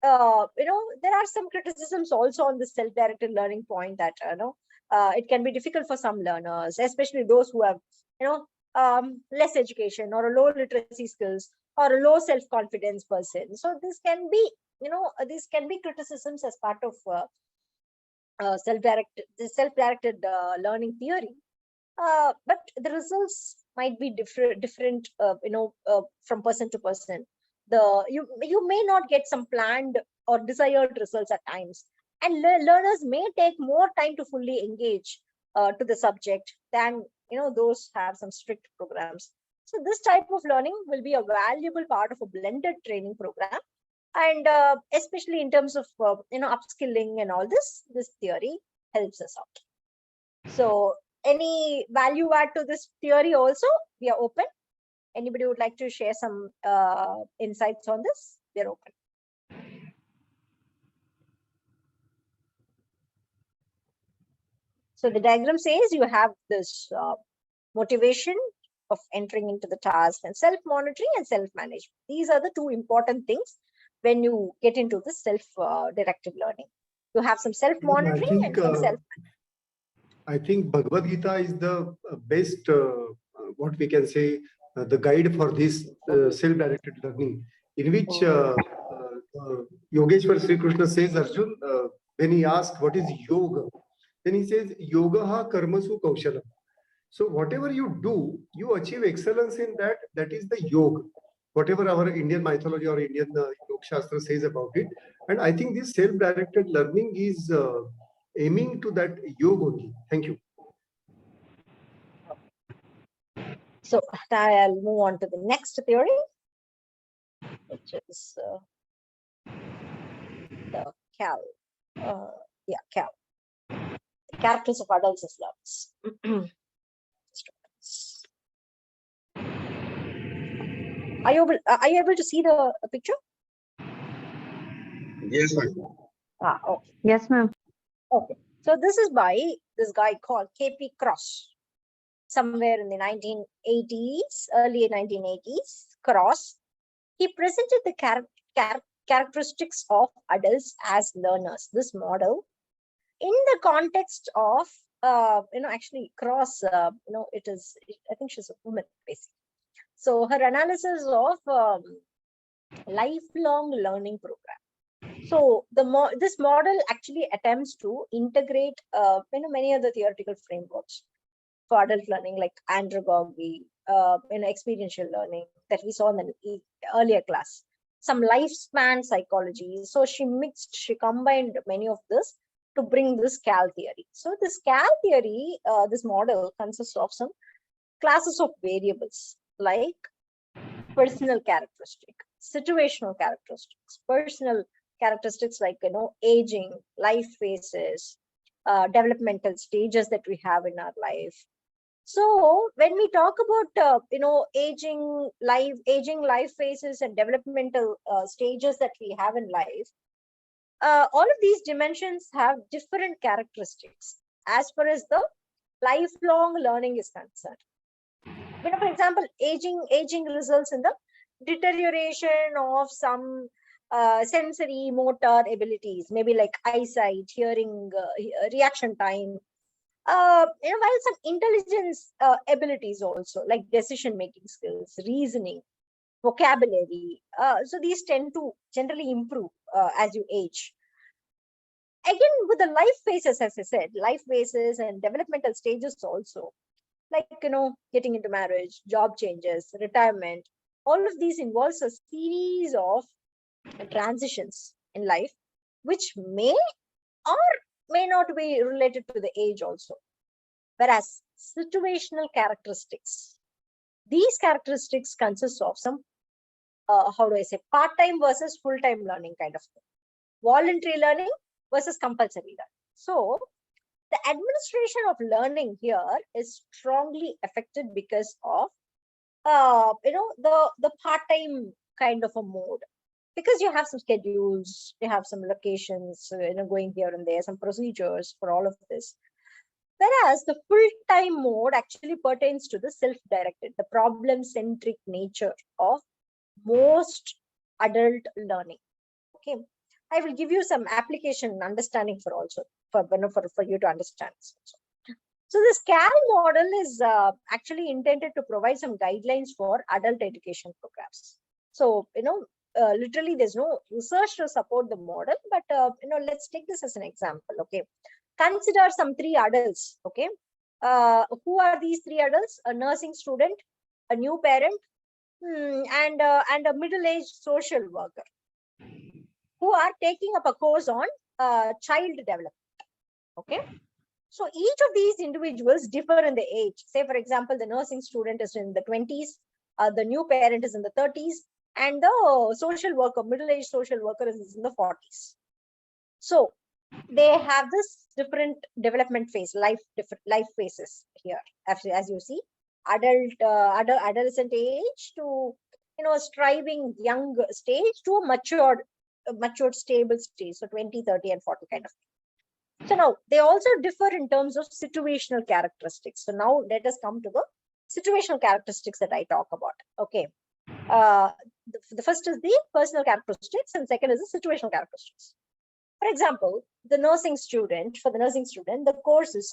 A: there are some criticisms also on the self-directed learning point that, it can be difficult for some learners, especially those who have, less education or a low literacy skills or a low self-confidence person. So this can be, these can be criticisms as part of self-directed learning theory. But the results might be different, from person to person. You may not get some planned or desired results at times, and learners may take more time to fully engage to the subject than those have some strict programs. So this type of learning will be a valuable part of a blended training program, and especially in terms of upskilling and all this theory helps us out. So any value add to this theory also? We are open. Anybody would like to share some insights on this? We're open. So the diagram says you have this motivation of entering into the task, and self-monitoring and self-management. These are the two important things when you get into the self-directed learning. You have some self-monitoring and some self.
C: I think Bhagavad Gita is the best, what we can say, the guide for this self-directed learning, in which Yogeshwar Sri Krishna says, Arjun, when he asks what is yoga, then he says, yoga karmasu kaushalam. So whatever you do, you achieve excellence in that. That is the yoga. Whatever our Indian mythology or Indian Yoga Shastra says about it. And I think this self-directed learning is aiming to that yoga only. Thank you.
A: So I'll move on to the next theory, which is the CAL. CAL. Characters of adults as learners. Are you able to see the picture?
F: Yes, ma'am.
A: Okay.
I: Yes, ma'am.
A: Okay. So this is by this guy called K.P. Cross. Somewhere in the 1980s, early 1980s, Cross, he presented the characteristics of adults as learners. This model, in the context of, actually Cross, it is, I think she's a woman, basically. So her analysis of lifelong learning program. So this model actually attempts to integrate, many other theoretical frameworks for adult learning, like andragogy, experiential learning that we saw in the earlier class, some lifespan psychology. So she combined many of this to bring this CAL theory. So this CAL theory, this model consists of some classes of variables like personal characteristic, situational characteristics, personal characteristics like, aging, life phases, developmental stages that we have in our life. So when we talk about, aging life phases and developmental stages that we have in life, all of these dimensions have different characteristics as far as the lifelong learning is concerned. For example, aging results in the deterioration of some sensory motor abilities, maybe like eyesight, hearing, reaction time, while some intelligence abilities also, like decision making skills, reasoning, vocabulary. So these tend to generally improve as you age. Again, with the life phases, as I said, life phases and developmental stages also, like, getting into marriage, job changes, retirement, all of these involves a series of transitions in life, which may or may not be related to the age also. Whereas situational characteristics, these characteristics consist of some, part-time versus full-time learning kind of thing, voluntary learning versus compulsory learning. So the administration of learning here is strongly affected because of, the part-time kind of a mode, because you have some schedules, you have some locations, going here and there, some procedures for all of this. Whereas the full-time mode actually pertains to the self-directed, the problem-centric nature of most adult learning. Okay. I will give you some application understanding for also for you to understand this also. So this CAL model is actually intended to provide some guidelines for adult education programs. So, literally there's no research to support the model, but, let's take this as an example. Okay. Consider some 3 adults. Okay. Who are these 3 adults? A nursing student, a new parent, and a middle-aged social worker who are taking up a course on child development. Okay. So each of these individuals differ in the age. Say, for example, the nursing student is in the 20s, the new parent is in the 30s, and the social worker, middle-aged social worker is in the 40s. So they have this different development phase, different life phases here. As you see, adolescent age to striving young stage to a matured stable stage. So 20, 30, and 40 kind of thing. So now they also differ in terms of situational characteristics. So now let us come to the situational characteristics that I talk about. Okay. The first is the personal characteristics and second is the situational characteristics. For example, for the nursing student, the course is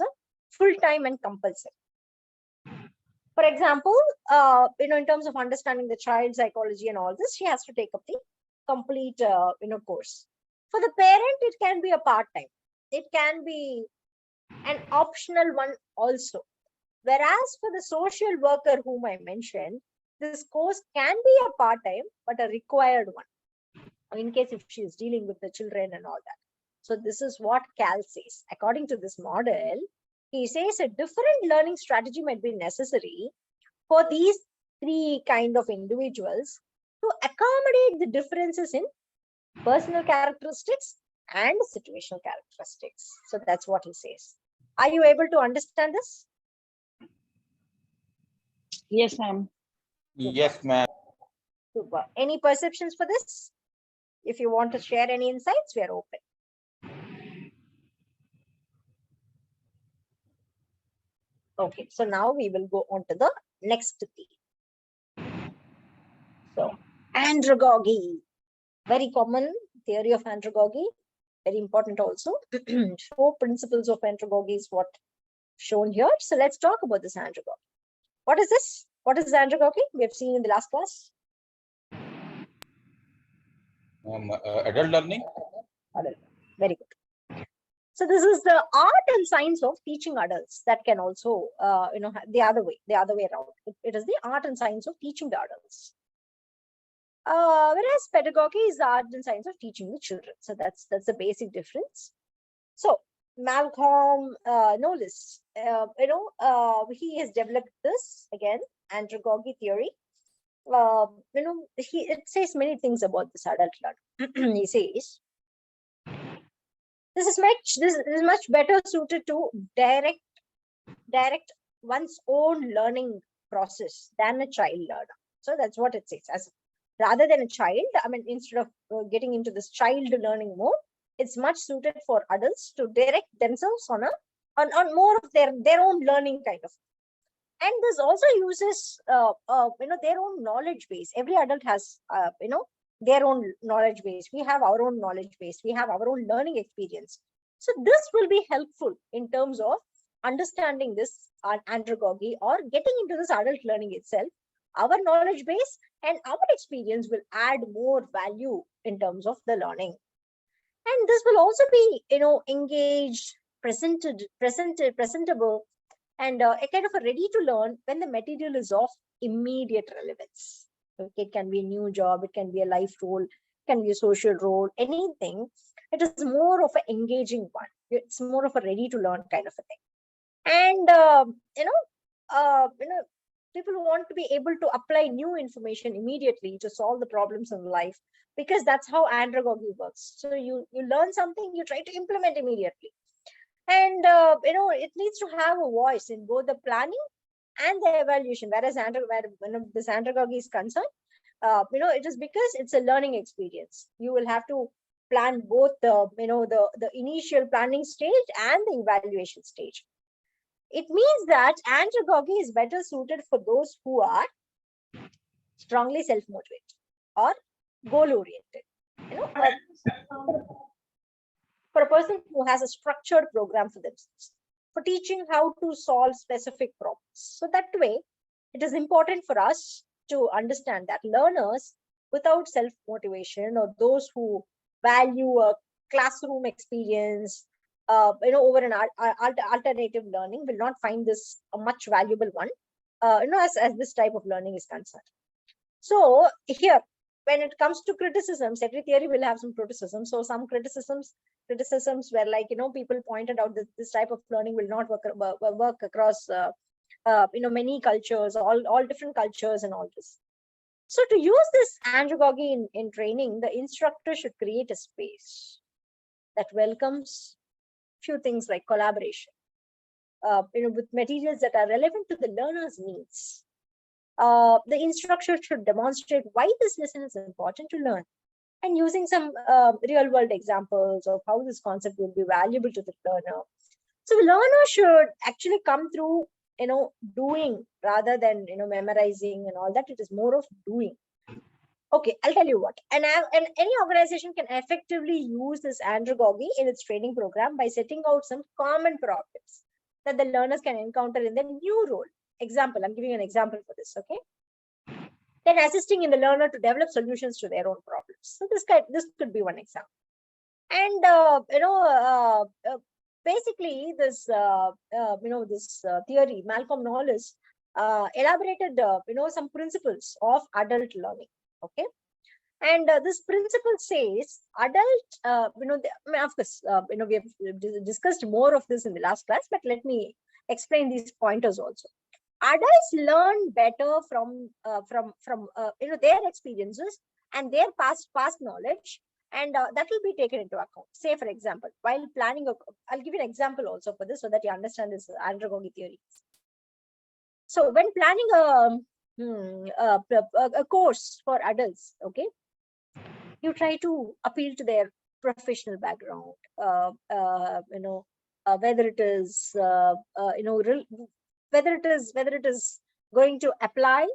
A: full-time and compulsory. For example, in terms of understanding the child psychology and all this, she has to take up the complete, course. For the parent, it can be a part-time. It can be an optional one also. Whereas for the social worker whom I mentioned, this course can be a part-time, but a required one, in case if she is dealing with the children and all that. So this is what Cal says. According to this model, he says a different learning strategy might be necessary for these 3 kind of individuals to accommodate the differences in personal characteristics and situational characteristics. So that's what he says. Are you able to understand this?
K: Yes, ma'am.
F: Yes, ma'am.
A: Super. Any perceptions for this? If you want to share any insights, we are open. Okay, so now we will go on to the next theme. So, andragogy, very common theory of andragogy, very important also. 4 principles of andragogy is what shown here. So let's talk about this andragogy. What is this? What is andragogy? We have seen in the last class.
F: Adult learning.
A: Very good. So this is the art and science of teaching adults. That can also, the other way around. It is the art and science of teaching the adults. Whereas pedagogy is the art and science of teaching the children. So that's the basic difference. So Malcolm Knowles, he has developed this again, andragogy theory. It says many things about this adult learner. He says this is much better suited to direct one's own learning process than a child learner. So that's what it says. As rather than a child, instead of getting into this child learning mode, it's much suited for adults to direct themselves on more of their own learning kind of. And this also uses their own knowledge base. Every adult has their own knowledge base. We have our own knowledge base. We have our own learning experience. So this will be helpful in terms of understanding this andragogy or getting into this adult learning itself. Our knowledge base and our experience will add more value in terms of the learning. And this will also be, engaged, presentable, and a kind of a ready to learn when the material is of immediate relevance. Okay, it can be a new job, it can be a life role, it can be a social role, anything. It is more of an engaging one. It's more of a ready to learn kind of a thing. And people want to be able to apply new information immediately to solve the problems in life, because that's how andragogy works. So you learn something, you try to implement immediately. And it needs to have a voice in both the planning and the evaluation. Whereas when this andragogy is concerned, it is because it's a learning experience. You will have to plan both the initial planning stage and the evaluation stage. It means that andragogy is better suited for those who are strongly self-motivated or goal-oriented. for a person who has a structured program for themselves, for teaching how to solve specific problems. So that way, it is important for us to understand that learners without self-motivation, or those who value a classroom experience, over an alternative learning, will not find this a much valuable one, as this type of learning is concerned. So here, when it comes to criticisms, every theory will have some criticisms. So some criticisms were like, people pointed out that this type of learning will not work across, many cultures, all different cultures and all this. So to use this andragogy in training, the instructor should create a space that welcomes few things like collaboration, with materials that are relevant to the learner's needs. The instructor should demonstrate why this lesson is important to learn, and using some real world examples of how this concept will be valuable to the learner. So the learner should actually come through, doing rather than, memorizing and all that. It is more of doing. Okay, I'll tell you what. And any organization can effectively use this andragogy in its training program by setting out some common problems that the learners can encounter in their new role. Example, I'm giving an example for this, okay? Then assisting in the learner to develop solutions to their own problems. So this could be one example. And basically this theory, Malcolm Knowles elaborated some principles of adult learning. Okay, and this principle says adult, of course, we have discussed more of this in the last class, but let me explain these pointers also. Adults learn better from their experiences and their past knowledge, and that will be taken into account. Say, for example, while planning I'll give you an example also for this so that you understand this andragogy theory. So when planning a course for adults, okay, you try to appeal to their professional background, whether it is whether it is going to apply,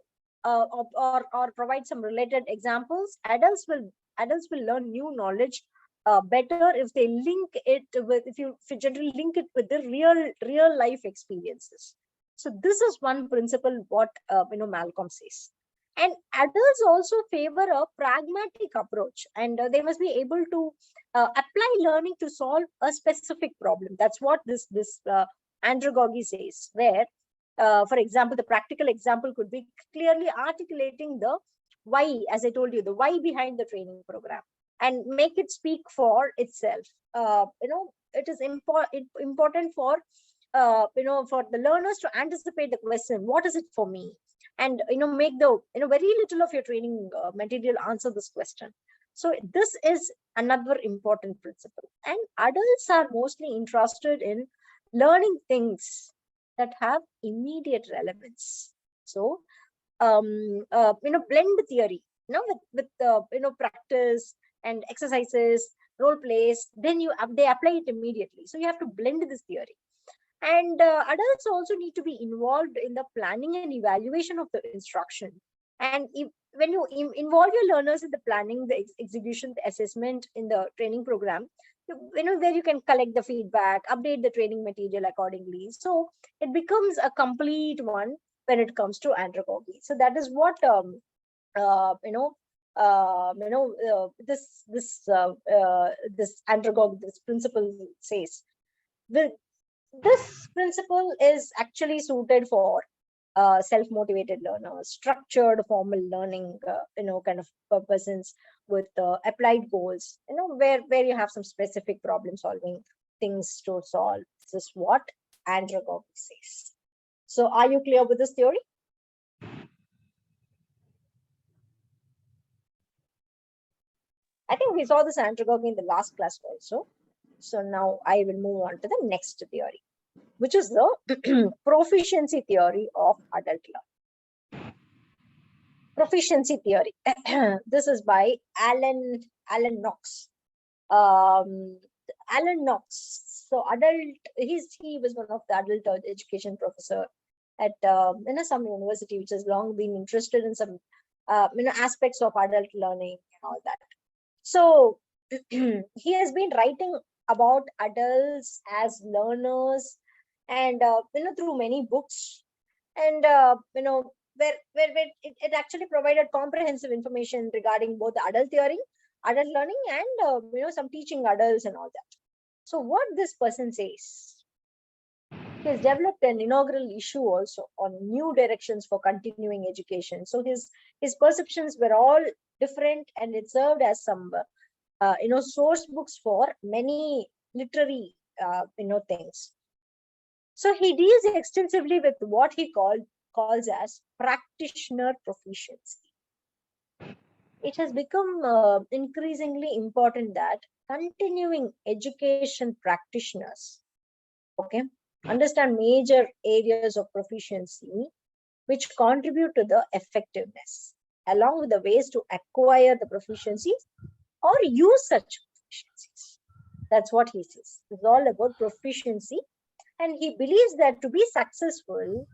A: or provide some related examples. Adults will learn new knowledge better if they link it with, if you generally link it with the real life experiences. So this is one principle what Malcolm says. And adults also favor a pragmatic approach, and they must be able to apply learning to solve a specific problem. That's what this andragogy says, where for example, the practical example could be clearly articulating the why, as I told you, the why behind the training program, and make it speak for itself. It is important for for the learners to anticipate the question, what is it for me? And make the very little of your training material answer this question. So this is another important principle. And adults are mostly interested in learning things that have immediate relevance. So blend theory with practice and exercises, role plays, then they apply it immediately. So you have to blend this theory. And adults also need to be involved in the planning and evaluation of the instruction. And when you involve your learners in the planning, the execution, the assessment in the training program, where you can collect the feedback, update the training material accordingly. So it becomes a complete one when it comes to andragogy. So that is what this andragogy, this principle says. This principle is actually suited for self-motivated learners, structured formal learning, kind of persons with applied goals, where you have some specific problem solving things to solve. This is what andragogy says. So are you clear with this theory? I think we saw this andragogy in the last class also. So now I will move on to the next theory, which is the proficiency theory of adult learning. Proficiency theory. This is by Alan Knox. Alan Knox. So he was one of the adult education professor at some university which has long been interested in some aspects of adult learning and all that. So he has been writing about adults as learners, and through many books, and where it actually provided comprehensive information regarding both adult theory, adult learning, and some teaching adults and all that. So what this person says, he has developed an inaugural issue also on new directions for continuing education. So his perceptions were all different, and it served as some source books for many literary things. So he deals extensively with what he calls as practitioner proficiency. It has become increasingly important that continuing education practitioners, okay, understand major areas of proficiency which contribute to the effectiveness, along with the ways to acquire the proficiencies or use such proficiencies. That's what he says. It's all about proficiency. And he believes that to be successful,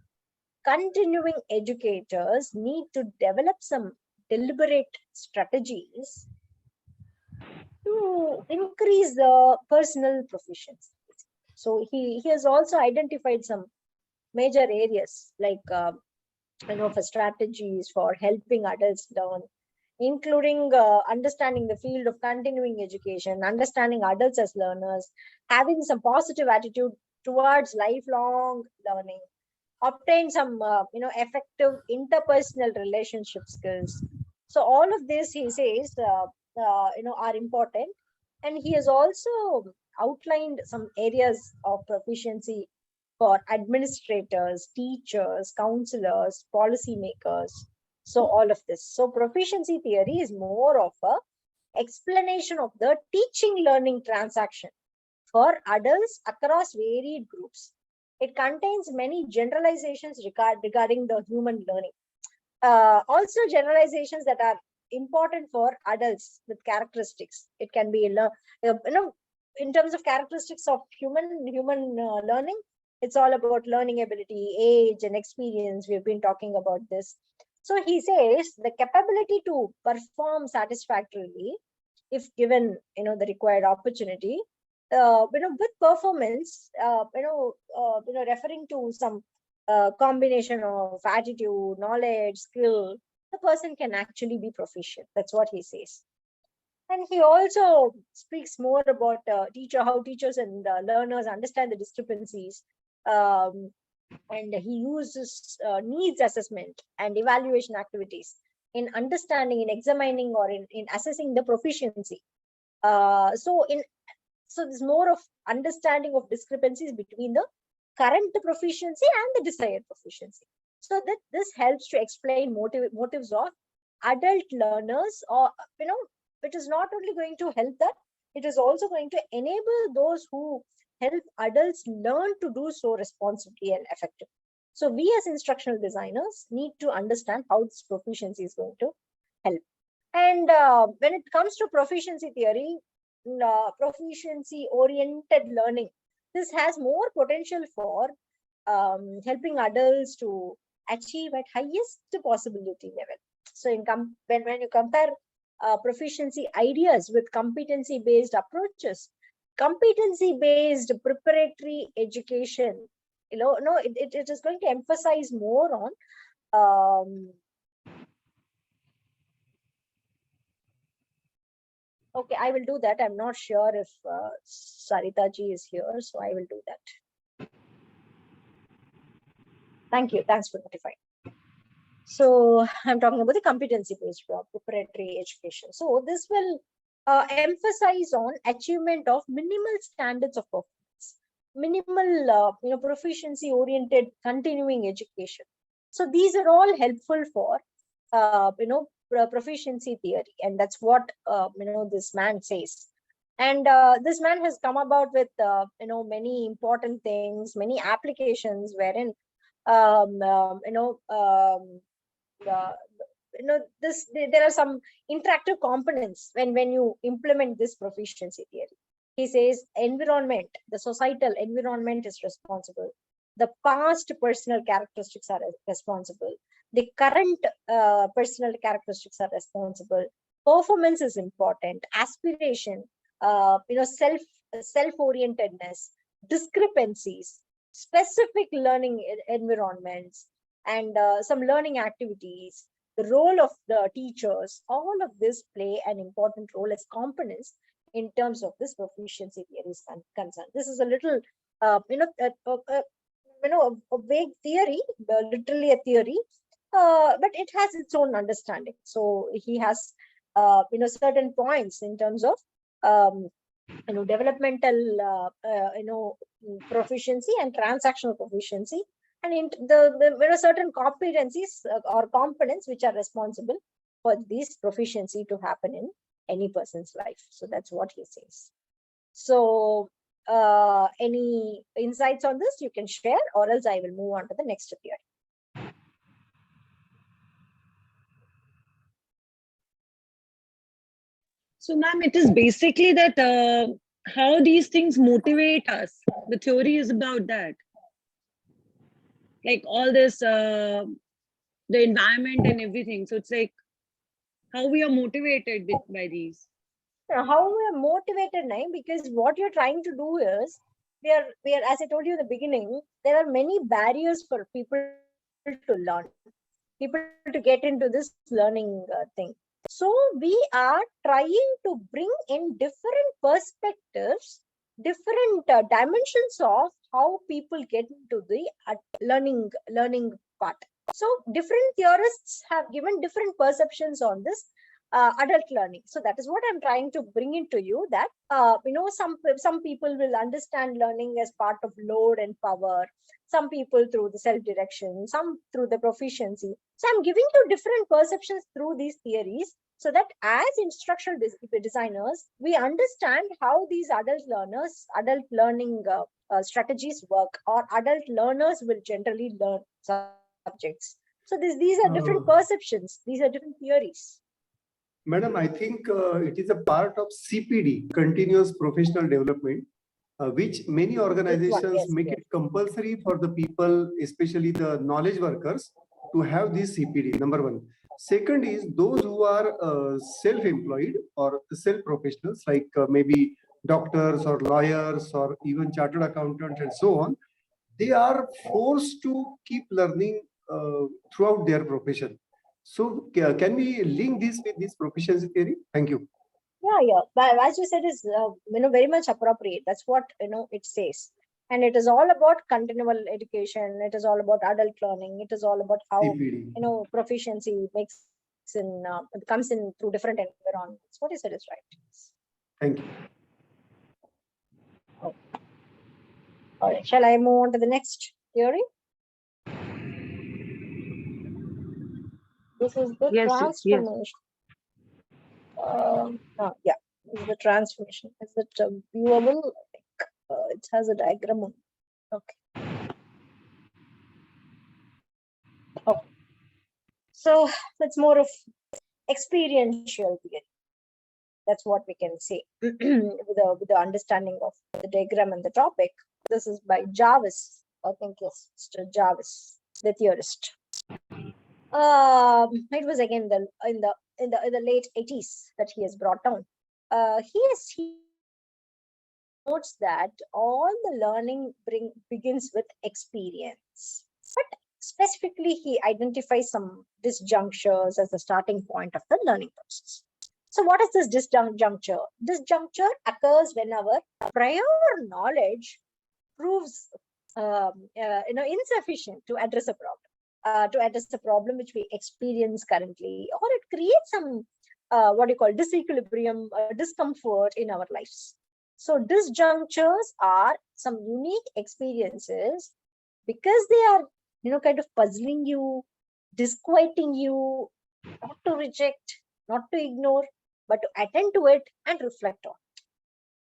A: continuing educators need to develop some deliberate strategies to increase the personal proficiency. So he has also identified some major areas like for strategies for helping adults learn, including understanding the field of continuing education, understanding adults as learners, having some positive attitude towards lifelong learning, obtain some effective interpersonal relationship skills. So all of this, he says, are important. And he has also outlined some areas of proficiency for administrators, teachers, counselors, policymakers. So all of this. So proficiency theory is more of a explanation of the teaching learning transaction for adults across varied groups. It contains many generalizations regarding the human learning. Also generalizations that are important for adults with characteristics. It can be, in terms of characteristics of human learning, it's all about learning ability, age, and experience. We've been talking about this. So he says the capability to perform satisfactorily, if given the required opportunity, with performance, referring to some combination of attitude, knowledge, skill, the person can actually be proficient. That's what he says. And he also speaks more about how teachers and learners understand the discrepancies. And he uses needs assessment and evaluation activities in understanding, in examining, or in assessing the proficiency. So there's more of understanding of discrepancies between the current proficiency and the desired proficiency. So that this helps to explain motives of adult learners, or which is not only going to help that, it is also going to enable those who help adults learn to do so responsibly and effectively. So we as instructional designers need to understand how this proficiency is going to help. And when it comes to proficiency theory, proficiency oriented learning, this has more potential for helping adults to achieve at highest possibility level. So when you compare proficiency ideas with competency based approaches, competency based preparatory education, it is going to emphasize more on okay, I will do that. I'm not sure if Sarita ji is here, so I will do that. Thank you. Thanks for notifying. So I'm talking about the competency-based preparatory education. So this will emphasize on achievement of minimal standards of performance, minimal, proficiency-oriented continuing education. So these are all helpful for, proficiency theory, and that's what this man says. And this man has come about with many important things, many applications wherein there are some interactive components when you implement this proficiency theory. He says environment, the societal environment is responsible. The past personal characteristics are responsible. The current personal characteristics are responsible. performance is important, aspiration, self-orientedness, discrepancies, specific learning environments, and some learning activities, the role of the teachers, all of this play an important role as components in terms of this proficiency theory is concerned. This is a little, a vague theory, literally a theory, but it has its own understanding. So he has, certain points in terms of, developmental, proficiency and transactional proficiency, and in there are certain competencies or components which are responsible for this proficiency to happen in any person's life. So that's what he says. So any insights on this you can share, or else I will move on to the next theory.
K: So, ma'am, it is basically that how these things motivate us. The theory is about that. Like all this, the environment and everything. So it's like how we are motivated by these.
A: How we are motivated, now, because what you're trying to do is, we are, as I told you in the beginning, there are many barriers for people to learn, people to get into this learning thing. So we are trying to bring in different perspectives, different dimensions of how people get into the learning part. So different theorists have given different perceptions on this adult learning. So that is what I'm trying to bring into you, that some people will understand learning as part of load and power, some people through the self-direction, some through the proficiency. So I'm giving you different perceptions through these theories, so that as instructional designers, we understand how these adult learning strategies work, or adult learners will generally learn subjects. So these are different perceptions, these are different theories.
C: Madam, I think it is a part of CPD, continuous professional development, which many organizations make it compulsory for the people, especially the knowledge workers, to have this CPD, number one. Second is those who are self-employed or self-professionals, like maybe doctors or lawyers or even chartered accountants and so on, they are forced to keep learning throughout their profession. So can we link this with this proficiency theory? Thank you.
A: Yeah. But as you said, is very much appropriate. That's what it says, and it is all about continual education. It is all about adult learning. It is all about how CPD. Proficiency makes in it comes in through different environments. What you said is right.
C: Thank you.
A: Oh. All right. Shall I move on to the next theory? This is the transformation. Yes. Yeah, this is the transformation. Is it viewable? I think it has a diagram on. Okay. Oh. So that's more of experiential theory. That's what we can say with the understanding of the diagram and the topic. This is by Jarvis. I think yes, Mr. Jarvis, the theorist. It was again in the late 80s that he has brought down. He notes that all the learning begins with experience, but specifically he identifies some disjunctures as the starting point of the learning process. So what is this disjuncture? Disjuncture occurs whenever prior knowledge proves insufficient to address a problem, which we experience currently, or it creates some disequilibrium, discomfort in our lives. So disjunctures are some unique experiences because they are kind of puzzling you, disquieting you, not to reject, not to ignore, but to attend to it and reflect on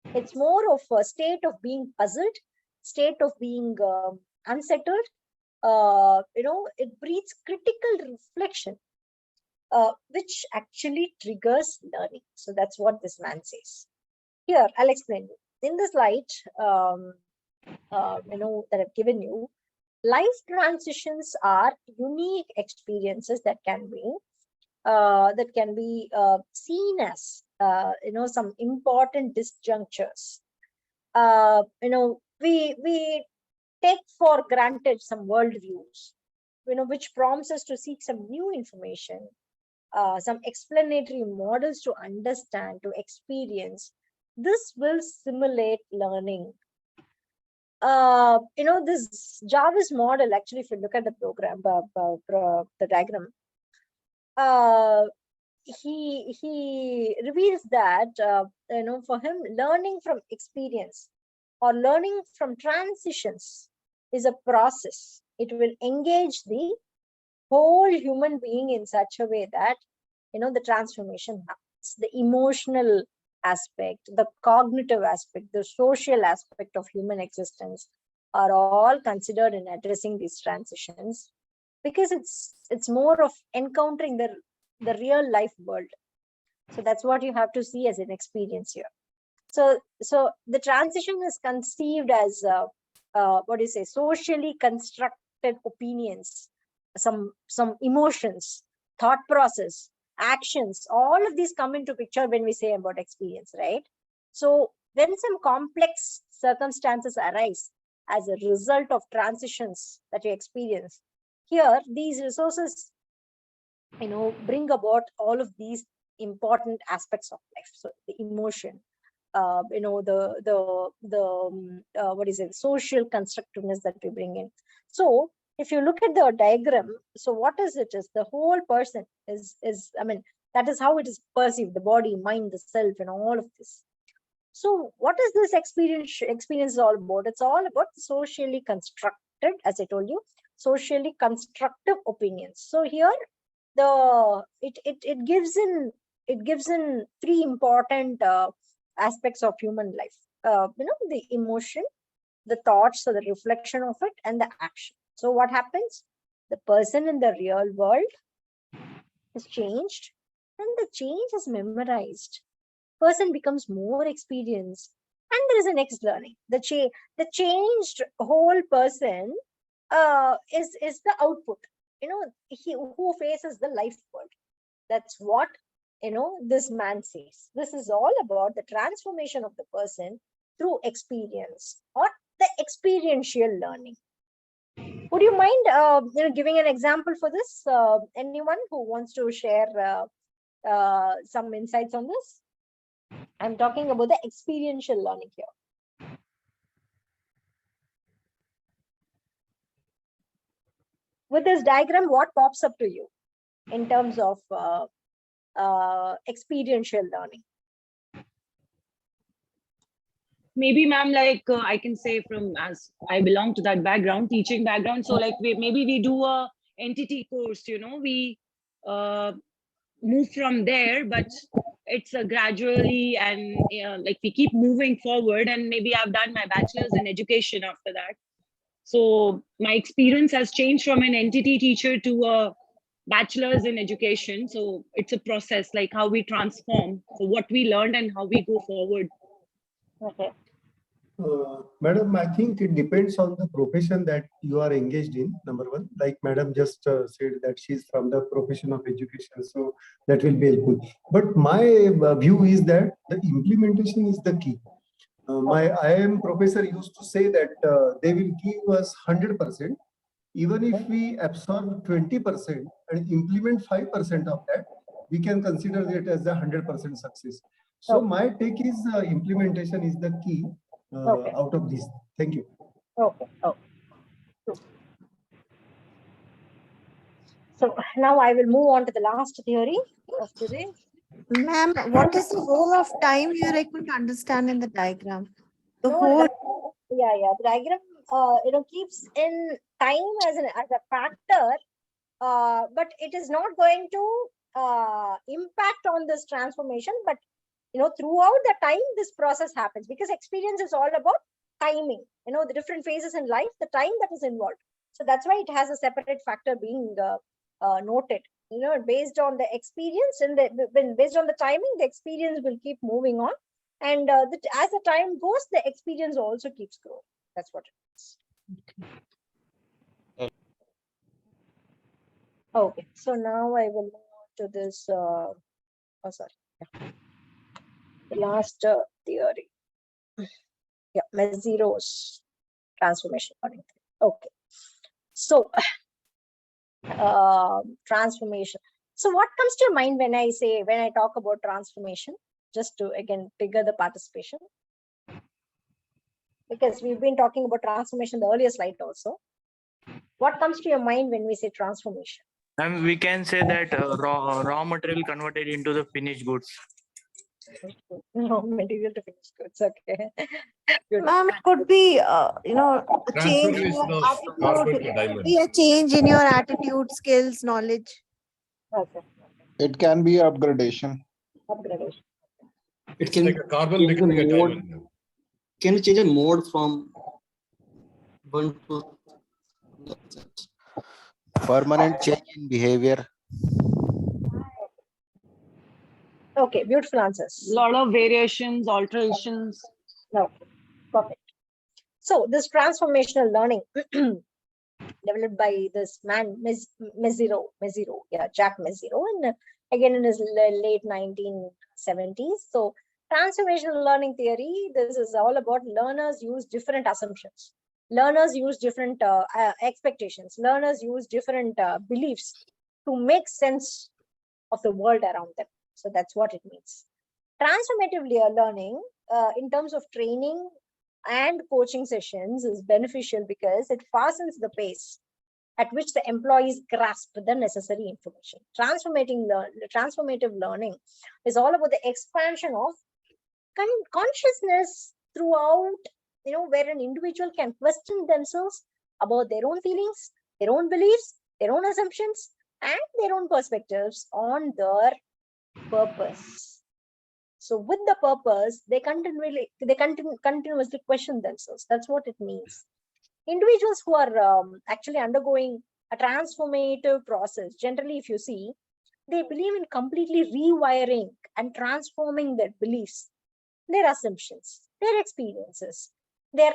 A: it. It's more of a state of being puzzled, state of being unsettled. It breeds critical reflection, which actually triggers learning. So that's what this man says. Here, I'll explain you. In the slide, that I've given you, life transitions are unique experiences that can be that can be seen as some important disjunctures. We take for granted some worldviews, which prompts us to seek some new information, some explanatory models to understand, to experience. This will simulate learning. This Jarvis model, actually, if you look at the program, the diagram, he reveals that, for him, learning from experience or learning from transitions is a process. It will engage the whole human being in such a way that, the transformation happens. The emotional aspect, the cognitive aspect, the social aspect of human existence are all considered in addressing these transitions, because it's more of encountering the real life world. So that's what you have to see as an experience here. So the transition is conceived as socially constructed opinions, some emotions, thought process, actions. All of these come into picture when we say about experience, right? So when some complex circumstances arise as a result of transitions that you experience, here these resources bring about all of these important aspects of life. So the emotion, social constructiveness that we bring in. So if you look at the diagram, so what is it? Is the whole person is that is how it is perceived, the body, mind, the self, and all of this. So what is this experience all about? It's all about socially constructed, as I told you, socially constructive opinions. So here it gives in three important aspects of human life. The emotion, the thoughts, so the reflection of it, and the action. So what happens? The person in the real world is changed, and the change is memorized. Person becomes more experienced, and there is a next learning. The changed whole person is the output. He who faces the life world. That's what this man says. This is all about the transformation of the person through experience, or the experiential learning. Would you mind giving an example for this? Anyone who wants to share some insights on this? I'm talking about the experiential learning here. With this diagram, what pops up to you in terms of experiential learning?
K: Maybe, ma'am, like I can say, from as I belong to that background, teaching background. So like maybe we do a entity course, we move from there, but it's a gradually, and like we keep moving forward. And maybe I've done my bachelor's in education after that. So my experience has changed from an entity teacher to a bachelor's in education. So it's a process, like how we transform, so what we learned and how we go forward.
A: Okay.
C: Madam, I think it depends on the profession that you are engaged in, number one. Like Madam just said that she's from the profession of education, so that will be helpful. But my view is that the implementation is the key. My IIM professor used to say that they will give us 100%. Even if we absorb 20% and implement 5% of that, we can consider it as a 100% success. So my take is implementation is the key out of this. Thank you.
A: Okay. So now I will move on to the last theory of today.
G: Ma'am, what is the role of time here? I couldn't understand in the diagram. The whole.
A: The diagram keeps in time as a factor, but it is not going to impact on this transformation. But throughout the time this process happens, because experience is all about timing. The different phases in life, the time that is involved. So that's why it has a separate factor being noted. Based on the experience and based on the timing, the experience will keep moving on. And as the time goes, the experience also keeps growing. That's what it is. Okay, so now I will move on to this, oh, sorry, the last theory. Yeah, Mazziro's transformation learning. Okay. So, transformation. So what comes to your mind when I talk about transformation? Just to again trigger the participation, because we've been talking about transformation the earlier slide also. What comes to your mind when we say transformation?
M: And we can say that raw material converted into the finished goods.
A: Raw material to finished goods. Okay. Good.
G: Ma'am, it could be, a change in your
H: Transformation of carbon to
G: attitude. It could
H: diamond.
G: be a change in your attitude, skills, knowledge.
A: Okay.
N: It can be upgradation.
A: Upgradation.
H: It's like a carbon becoming a diamond.
O: Can you change a mode from one to
N: Permanent change in behavior.
A: Okay, beautiful answers.
K: Lot of variations, alterations.
A: No, perfect. So this transformational learning developed by this man, Mazziro, yeah, Jack Mazziro, and again in his late 1970s. So transformational learning theory, this is all about learners use different assumptions. Learners use different expectations. Learners use different beliefs to make sense of the world around them. So that's what it means. Transformative learning in terms of training and coaching sessions is beneficial because it fastens the pace at which the employees grasp the necessary information. Transformative learning is all about the expansion of consciousness throughout, where an individual can question themselves about their own feelings, their own beliefs, their own assumptions, and their own perspectives on their purpose. So with the purpose, they continuously question themselves. That's what it means. Individuals who are actually undergoing a transformative process, generally, if you see, they believe in completely rewiring and transforming their beliefs, their assumptions, their experiences, their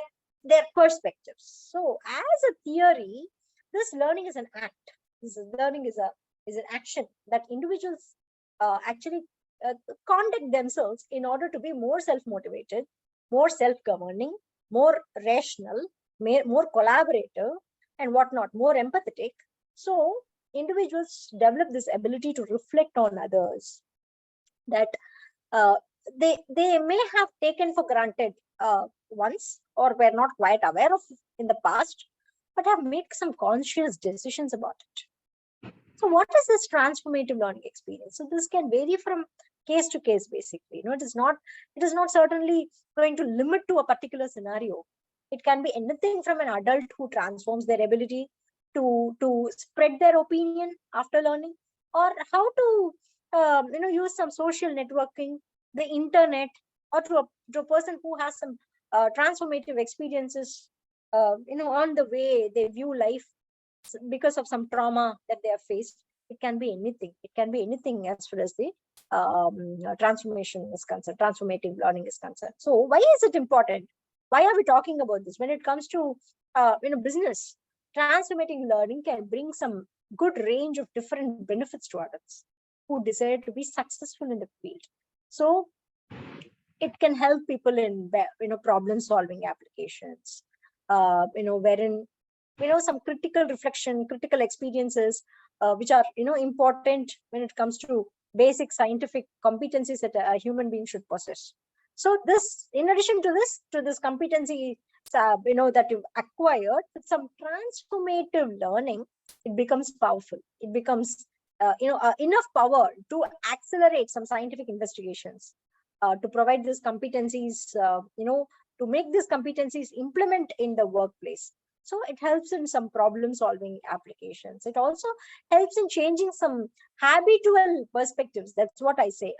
A: perspectives. So as a theory, this learning is an act. This learning is an action that individuals actually conduct themselves in order to be more self-motivated, more self-governing, more rational, more collaborative, and whatnot, more empathetic. So individuals develop this ability to reflect on others that they may have taken for granted once, or were not quite aware of in the past, but have made some conscious decisions about it. So what is this transformative learning experience? So this can vary from case to case, basically. It is not certainly going to limit to a particular scenario. It can be anything from an adult who transforms their ability to spread their opinion after learning, or how to use some social networking, the internet, or to a person who has some transformative experiences on the way they view life because of some trauma that they have faced. It can be anything. It can be anything as far as the transformation is concerned, transformative learning is concerned. So why is it important? Why are we talking about this? When it comes to business, transformative learning can bring some good range of different benefits to adults who desire to be successful in the field. So it can help people in problem solving applications, wherein some critical reflection, critical experiences, which are important when it comes to basic scientific competencies that a human being should possess. So this, in addition to this competency that you've acquired, with some transformative learning, it becomes powerful. It becomes enough power to accelerate some scientific investigations, to provide these competencies, to make these competencies implement in the workplace. So it helps in some problem solving applications. It also helps in changing some habitual perspectives. That's what I say.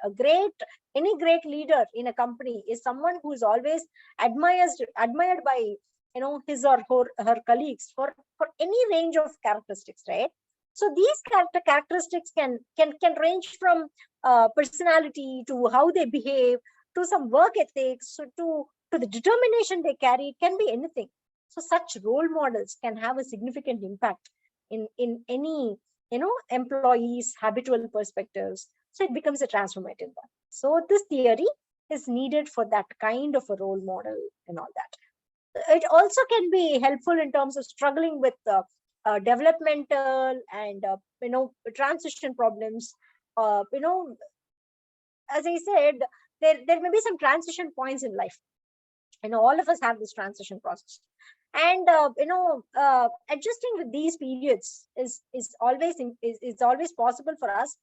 A: Any great leader in a company is someone who is always admired by his or her colleagues for any range of characteristics, right? So these characteristics can range from personality to how they behave, to some work ethics, to the determination they carry. It can be anything. So such role models can have a significant impact in any employees, habitual perspectives. So it becomes a transformative one. So this theory is needed for that kind of a role model and all that. It also can be helpful in terms of struggling with developmental and transition problems. As I said, there may be some transition points in life. All of us have this transition process, and adjusting with these periods is always possible for us,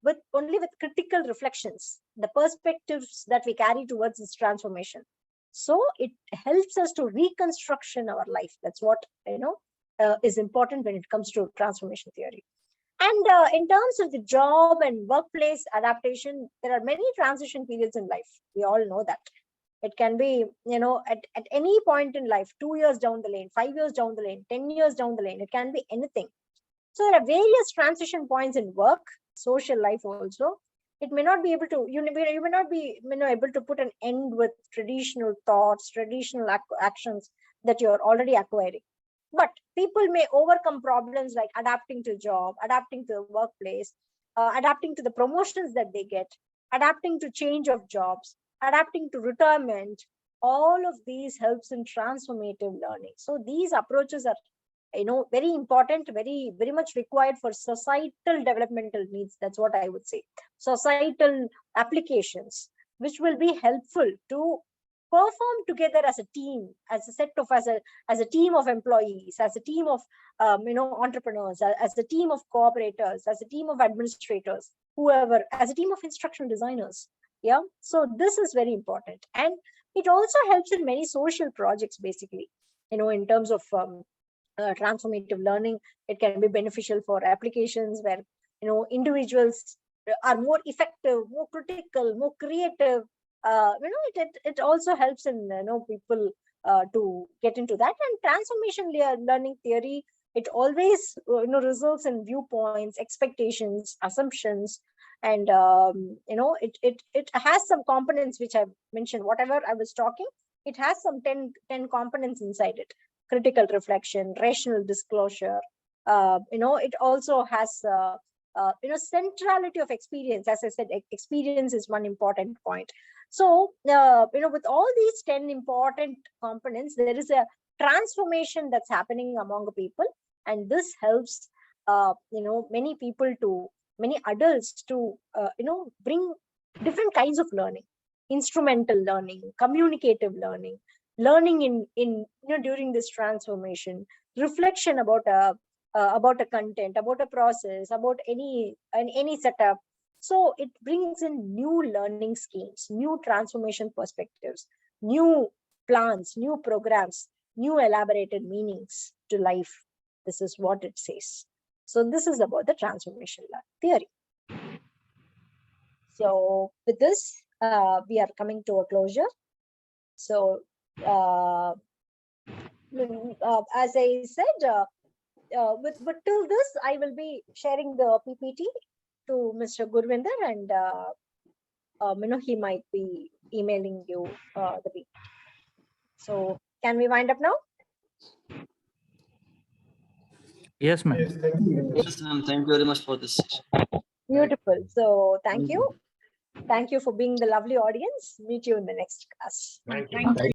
A: with only with critical reflections, the perspectives that we carry towards this transformation. So it helps us to reconstruction our life. That's what is important when it comes to transformation theory. And in terms of the job and workplace adaptation, there are many transition periods in life. We all know that. It can be, at any point in life, 2 years down the lane, 5 years down the lane, 10 years down the lane, it can be anything. So there are various transition points in work, social life also. It may not be able to, you may not be able to put an end with traditional thoughts, traditional actions that you're already acquiring. But people may overcome problems like adapting to job, adapting to the workplace, adapting to the promotions that they get, adapting to change of jobs, adapting to retirement. All of these helps in transformative learning. So these approaches are very important, very much required for societal developmental needs. That's what I would say. Societal applications, which will be helpful to perform together as a team, as a set of as a team of employees, as a team of entrepreneurs, as a team of cooperators, as a team of administrators, whoever, as a team of instructional designers. Yeah, so this is very important, and it also helps in many social projects. Basically, in terms of transformative learning, it can be beneficial for applications where individuals are more effective, more critical, more creative. It also helps in people to get into that. And transformation learning theory, it always results in viewpoints, expectations, assumptions, and it has some components which I've mentioned. Whatever I was talking, it has some 10 components inside it: critical reflection, rational disclosure. It also has centrality of experience. As I said, experience is one important point. So with all these 10 important components, there is a transformation that's happening among the people, and this helps many adults to bring different kinds of learning: instrumental learning, communicative learning, learning in during this transformation, reflection about a content, about a process, about any setup. So it brings in new learning schemes, new transformation perspectives, new plans, new programs, new elaborated meanings to life. This is what it says. So this is about the transformation theory. So with this, we are coming to a closure. So as I said, but till this, I will be sharing the PPT to Mr. Gurvinder, and he might be emailing you the PPT. So can we wind up now?
M: Yes, ma'am.
O: Yes, ma'am. Thank you very much for this session.
A: Beautiful. So thank you. Thank you for being the lovely audience. Meet you in the next class.
H: Thank you.